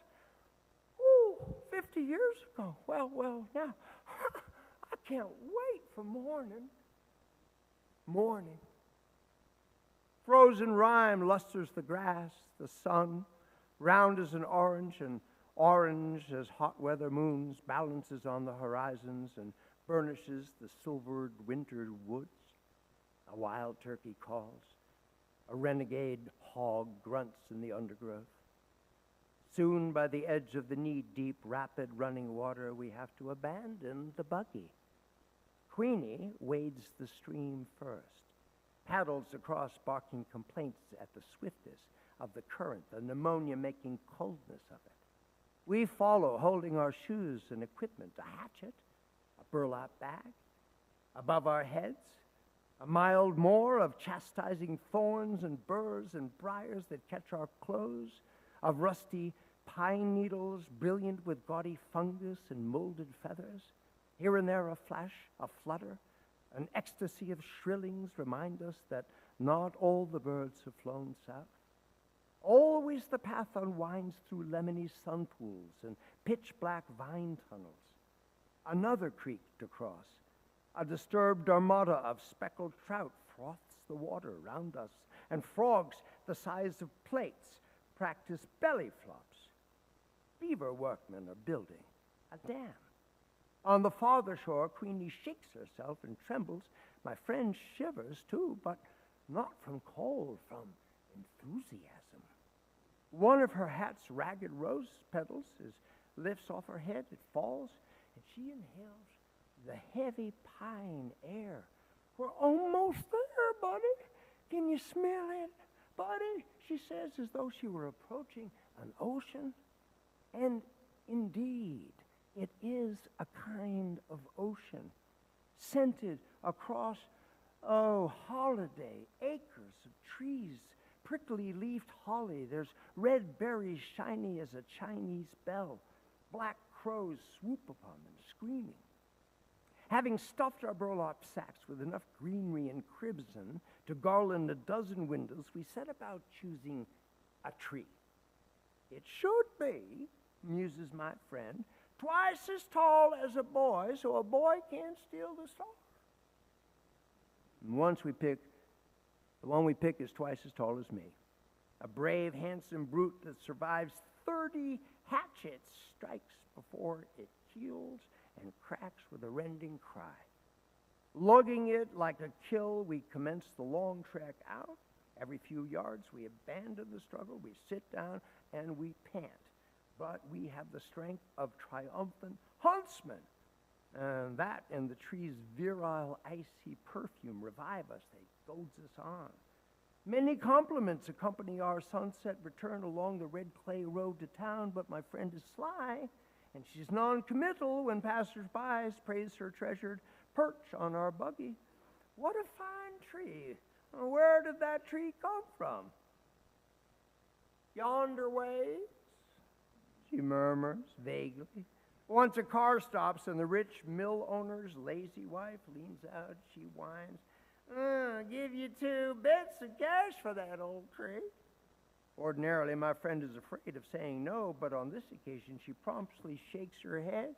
50 years ago. Well, now, I can't wait for morning. Morning. Frozen rime lusters the grass, the sun, round as an orange, and orange as hot weather moons, balances on the horizons and burnishes the silvered wintered woods. A wild turkey calls. A renegade hog grunts in the undergrowth. Soon, by the edge of the knee-deep, rapid running water, we have to abandon the buggy. Queenie wades the stream first, paddles across, barking complaints at the swiftness of the current, the pneumonia-making coldness of it. We follow, holding our shoes and equipment, a hatchet, a burlap bag. Above our heads, a mild moor of chastising thorns and burrs and briars that catch our clothes, of rusty pine needles brilliant with gaudy fungus and molded feathers. Here and there a flash, a flutter, an ecstasy of shrillings remind us that not all the birds have flown south. Always the path unwinds through lemony sun pools and pitch-black vine tunnels. Another creek to cross. A disturbed armada of speckled trout froths the water round us, and frogs the size of plates practice belly flops. Beaver workmen are building a dam. On the farther shore, Queenie shakes herself and trembles. My friend shivers, too, but not from cold, from enthusiasm. One of her hat's ragged rose petals lifts off her head, it falls, and she inhales the heavy pine air. We're almost there, buddy. Can you smell it, buddy? She says, as though she were approaching an ocean. And indeed, it is a kind of ocean, scented across, holiday, acres of trees, prickly-leafed holly. There's red berries shiny as a Chinese bell. Black crows swoop upon them, screaming. Having stuffed our burlap sacks with enough greenery and crimson to garland a dozen windows, we set about choosing a tree. It should be, muses my friend, twice as tall as a boy, so a boy can't steal the star. And the one we pick is twice as tall as me. A brave, handsome brute that survives 30 hatchets strikes before it heals and cracks with a rending cry. Lugging it like a kill, we commence the long trek out. Every few yards, we abandon the struggle, we sit down, and we pant. But we have the strength of triumphant huntsmen. And that and the tree's virile, icy perfume revive us. They goads us on. Many compliments accompany our sunset return along the red clay road to town, but my friend is sly, and she's non-committal when passers-by praise her treasured perch on our buggy. What a fine tree. Where did that tree come from? Yonder ways, she murmurs vaguely. Once a car stops and the rich mill owner's lazy wife leans out, she whines, "I'll give you 2 bits of cash for that old tree." Ordinarily, my friend is afraid of saying no, but on this occasion she promptly shakes her head.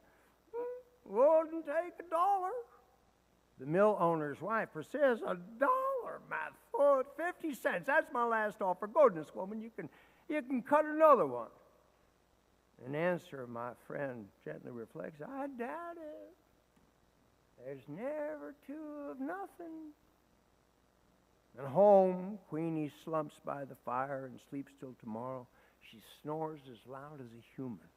"Wouldn't take $1. The mill owner's wife persists. $1, my foot, 50 cents. That's my last offer. Goodness, woman, you can cut another one. In answer, my friend gently reflects, "I doubt it. There's never 2 of nothing." And home, Queenie slumps by the fire and sleeps till tomorrow. She snores as loud as a human.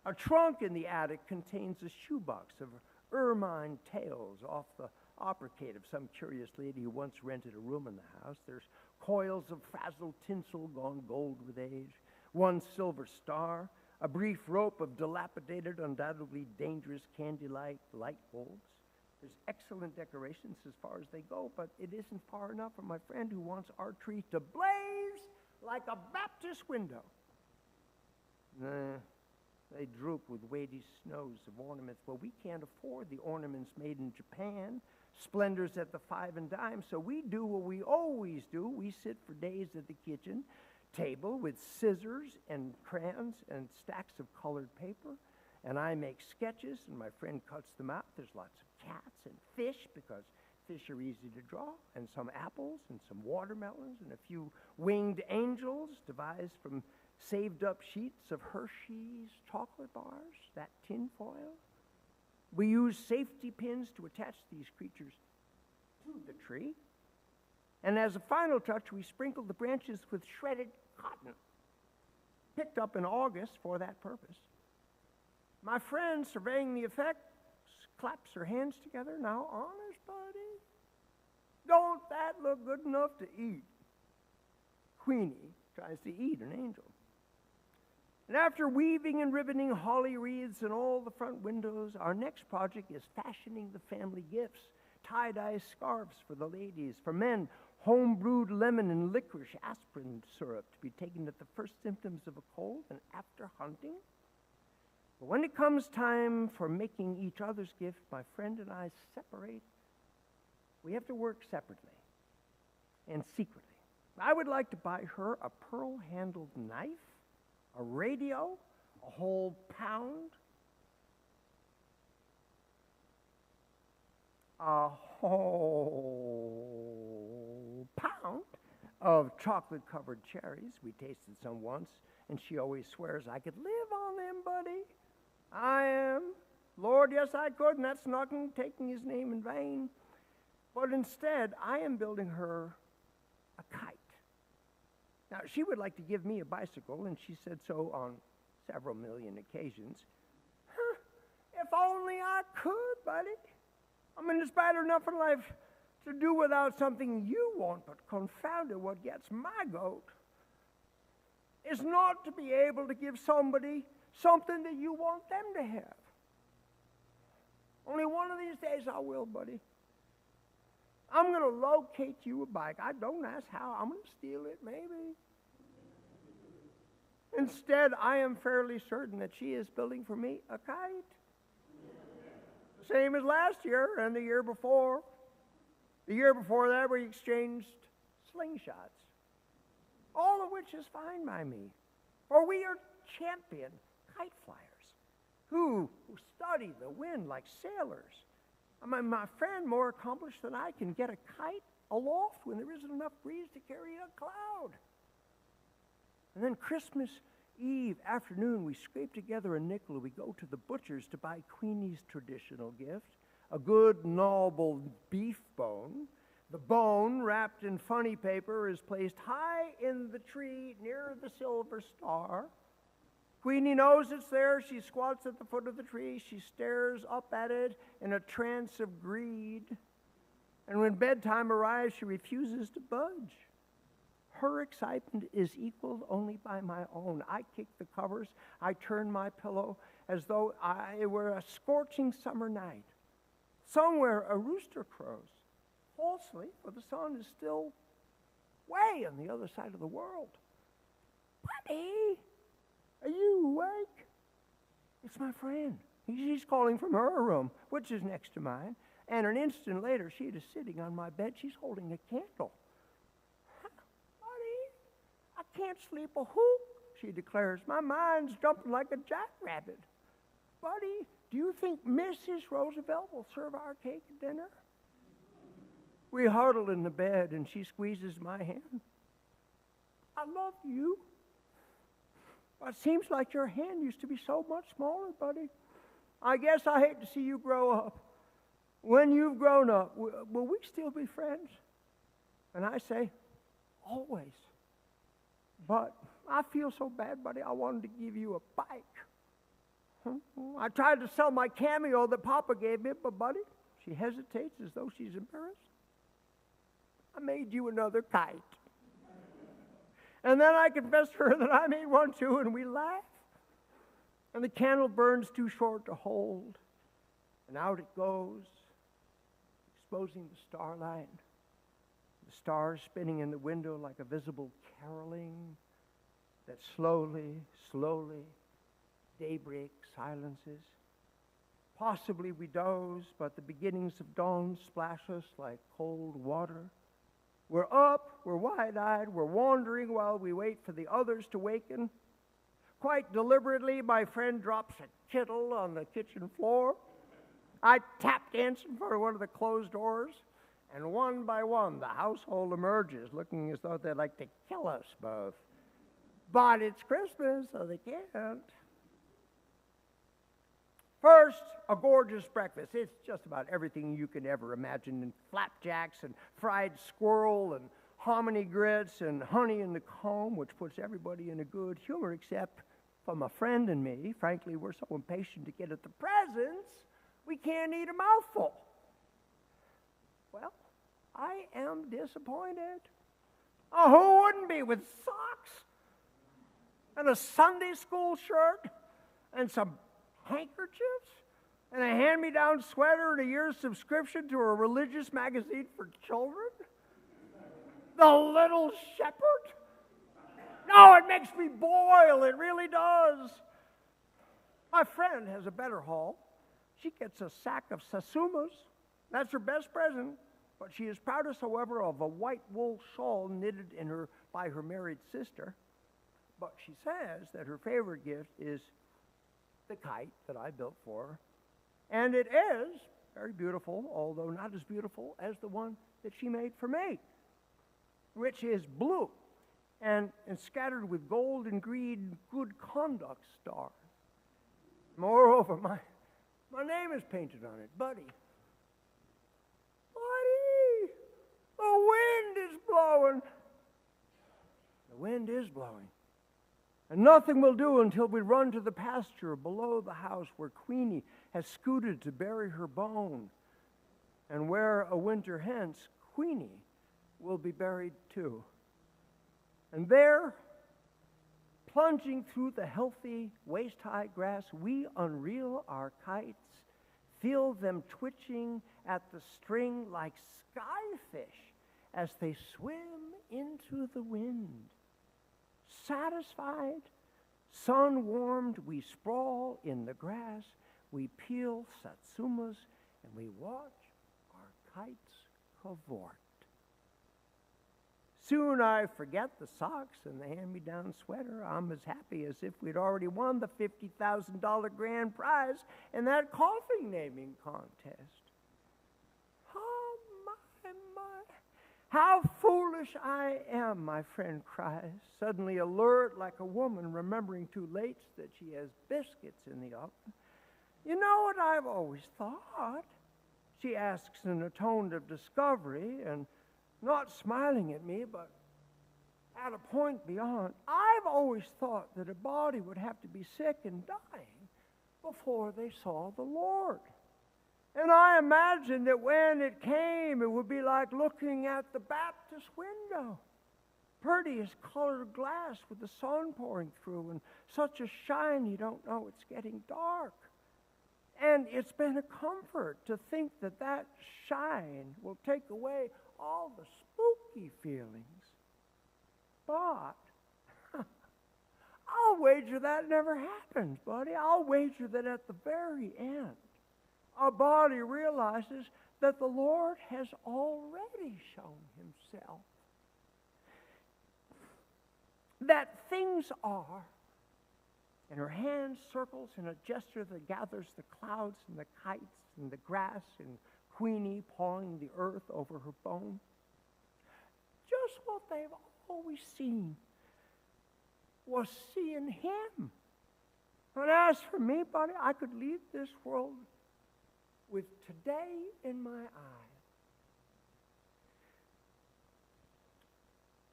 A trunk in the attic contains a shoebox of ermine tales off the obfuscate of some curious lady who once rented a room in the house. There's coils of frazzled tinsel gone gold with age, 1 silver star, a brief rope of dilapidated, undoubtedly dangerous candy-light light bulbs. There's excellent decorations as far as they go, but it isn't far enough for my friend who wants our tree to blaze like a Baptist window. They droop with weighty snows of ornaments, but we can't afford the ornaments made in Japan, splendors at the 5 and dime, so we do what we always do. We sit for days at the kitchen table with scissors and crayons and stacks of colored paper, and I make sketches, and my friend cuts them out. There's lots of cats and fish, because fish are easy to draw, and some apples and some watermelons and a few winged angels devised from saved-up sheets of Hershey's chocolate bars, that tin foil. We use safety pins to attach these creatures to the tree. And as a final touch, we sprinkle the branches with shredded cotton, picked up in August for that purpose. My friend, surveying the effect, claps her hands together. "Now, honest, buddy, don't that look good enough to eat?" Queenie tries to eat an angel. And after weaving and ribboning holly wreaths in all the front windows, our next project is fashioning the family gifts. Tie-dye scarves for the ladies. For men, home-brewed lemon and licorice aspirin syrup to be taken at the first symptoms of a cold and after hunting. But when it comes time for making each other's gift, my friend and I separate. We have to work separately and secretly. I would like to buy her a pearl-handled knife, a radio, a whole pound of chocolate-covered cherries. We tasted some once, and she always swears I could live on them, buddy. I am. Lord, yes, I could, and that's not taking his name in vain. But instead, I am building her a kite. Now, she would like to give me a bicycle, and she said so on several million occasions. If only I could, buddy. I mean, it's bad enough in life to do without something you want, but confound it, what gets my goat is not to be able to give somebody something that you want them to have. Only one of these days I will, buddy. I'm going to locate you a bike. I don't ask how. I'm going to steal it, maybe. Instead, I am fairly certain that she is building for me a kite. Same as last year and the year before. The year before that, we exchanged slingshots, all of which is fine by me. For we are champion kite flyers who study the wind like sailors. My friend, more accomplished than I, can get a kite aloft when there isn't enough breeze to carry a cloud. And then Christmas Eve afternoon, we scrape together a nickel and we go to the butcher's to buy Queenie's traditional gift, a good gnawable beef bone. The bone, wrapped in funny paper, is placed high in the tree near the silver star. Queenie knows it's there. She squats at the foot of the tree. She stares up at it in a trance of greed. And when bedtime arrives, she refuses to budge. Her excitement is equaled only by my own. I kick the covers. I turn my pillow as though it were a scorching summer night. Somewhere a rooster crows, falsely, for the sun is still way on the other side of the world. Buddy, are you awake? It's my friend. She's calling from her room, which is next to mine. And an instant later, she is sitting on my bed. She's holding a candle. Buddy, I can't sleep a hoot, she declares. My mind's jumping like a jackrabbit. Buddy, do you think Mrs. Roosevelt will serve our cake at dinner? We huddle in the bed, and she squeezes my hand. I love you. But it seems like your hand used to be so much smaller, buddy. I guess I hate to see you grow up. When you've grown up, will we still be friends? And I say, always. But I feel so bad, buddy, I wanted to give you a bike. I tried to sell my cameo that Papa gave me, but buddy, she hesitates as though she's embarrassed. I made you another kite. And then I confessed to her that I made one too, and we laugh. And the candle burns too short to hold. And out it goes, exposing the starlight. The stars spinning in the window like a visible caroling that slowly, slowly, daybreak silences. Possibly we doze, but the beginnings of dawn splash us like cold water. We're up, we're wide-eyed, we're wandering while we wait for the others to waken. Quite deliberately, my friend drops a kittle on the kitchen floor. I tap dance in front of one of the closed doors, and one by one, the household emerges, looking as though they'd like to kill us both. But it's Christmas, so they can't. First, a gorgeous breakfast. It's just about everything you can ever imagine, and flapjacks and fried squirrel and hominy grits and honey in the comb, which puts everybody in a good humor, except for my friend and me. Frankly, we're so impatient to get at the presents, we can't eat a mouthful. Well, I am disappointed. Oh, who wouldn't be, with socks and a Sunday school shirt and some handkerchiefs and a hand-me-down sweater and a year's subscription to a religious magazine for children? The Little Shepherd? No, it makes me boil. It really does. My friend has a better haul. She gets a sack of Sasumas. That's her best present. But she is proudest, however, of a white wool shawl knitted in her by her married sister. But she says that her favorite gift is the kite that I built for her. And it is very beautiful, although not as beautiful as the one that she made for me, which is blue and scattered with gold and green good conduct stars. Moreover, my name is painted on it, Buddy. Buddy, the wind is blowing. The wind is blowing. And nothing will do until we run to the pasture below the house where Queenie has scooted to bury her bone, and where a winter hence Queenie will be buried too. And there, plunging through the healthy waist-high grass, we unreel our kites, feel them twitching at the string like skyfish as they swim into the wind. Satisfied, sun-warmed, we sprawl in the grass. we peel satsumas, and we watch our kites cavort. Soon I forget the socks and the hand-me-down sweater. I'm as happy as if we'd already won the $50,000 grand prize in that coffee naming contest. Oh, my. How foolish I am, my friend cries, suddenly alert like a woman remembering too late that she has biscuits in the oven. You know what I've always thought? She asks in a tone of discovery and not smiling at me, but at a point beyond. I've always thought that a body would have to be sick and dying before they saw the Lord. And I imagined that when it came, it would be like looking at the Baptist window. Prettiest colored glass with the sun pouring through and such a shine you don't know it's getting dark. And it's been a comfort to think that that shine will take away all the spooky feelings. But I'll wager that never happens, buddy. I'll wager that at the very end, our body realizes that the Lord has already shown himself. That things are, and her hand circles in a gesture that gathers the clouds and the kites and the grass and Queenie pawing the earth over her bone. Just what they've always seen was seeing him. And as for me, buddy, I could leave this world with today in my eye.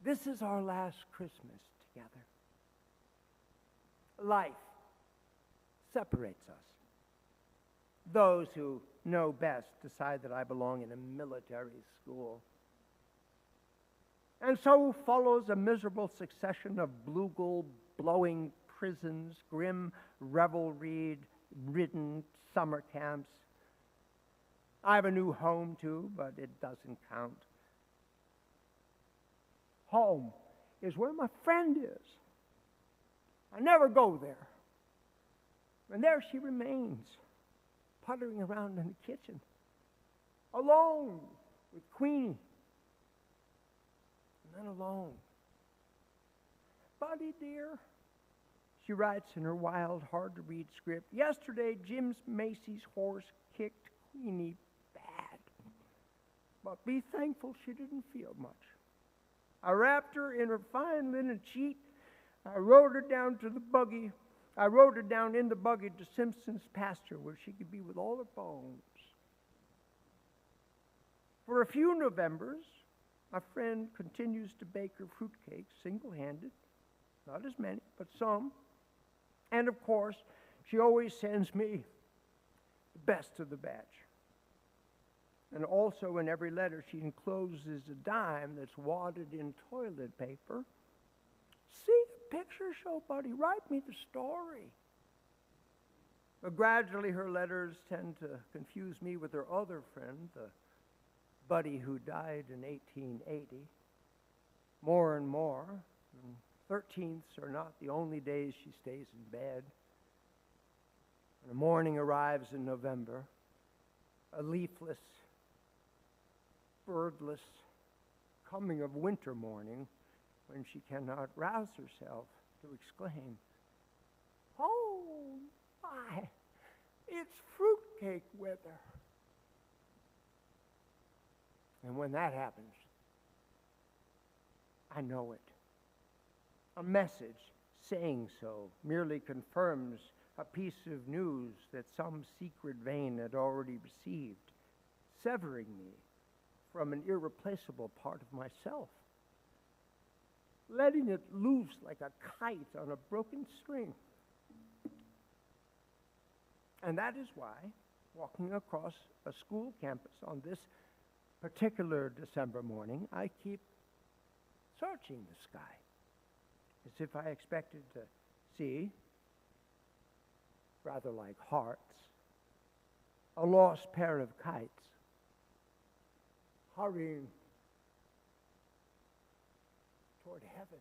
This is our last Christmas together. Life separates us. Those who know best decide that I belong in a military school. And so follows a miserable succession of bugle-blowing prisons, grim revelry-ridden summer camps. I have a new home, too, but it doesn't count. Home is where my friend is. I never go there. And there she remains, puttering around in the kitchen, alone with Queenie, and then alone. Buddy, dear, she writes in her wild, hard-to-read script, yesterday Jim's Macy's horse kicked Queenie bad. But be thankful she didn't feel much. I wrapped her in her fine linen sheet. I rode her down to the buggy. I rode her down in the buggy to Simpson's pasture where she could be with all her bones. For a few Novembers, my friend continues to bake her fruitcakes single-handed. Not as many, but some. And of course, she always sends me the best of the batch. And also in every letter, she encloses a dime that's wadded in toilet paper. See the picture show, buddy. Write me the story. But gradually her letters tend to confuse me with her other friend, the buddy who died in 1880. More and more. And 13ths are not the only days she stays in bed. And the morning arrives in November, a leafless, birdless coming of winter morning, when she cannot rouse herself to exclaim, "Oh my, it's fruitcake weather." And when that happens, I know it. A message saying so merely confirms a piece of news that some secret vein had already received, severing me from an irreplaceable part of myself, letting it loose like a kite on a broken string. And that is why, walking across a school campus on this particular December morning, I keep searching the sky, as if I expected to see, rather like hearts, a lost pair of kites hurrying toward heaven.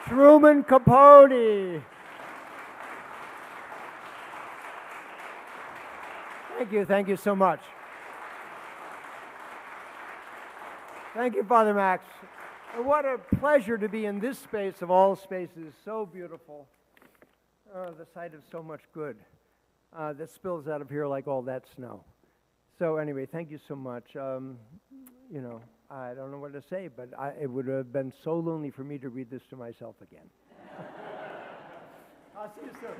Truman Capote. Thank you so much. Thank you, Father Max. And what a pleasure to be in this space of all spaces, so beautiful. The sight of so much good that spills out of here like all that snow. So anyway, thank you so much. You know, I don't know what to say, but it would have been so lonely for me to read this to myself again. I'll see you soon.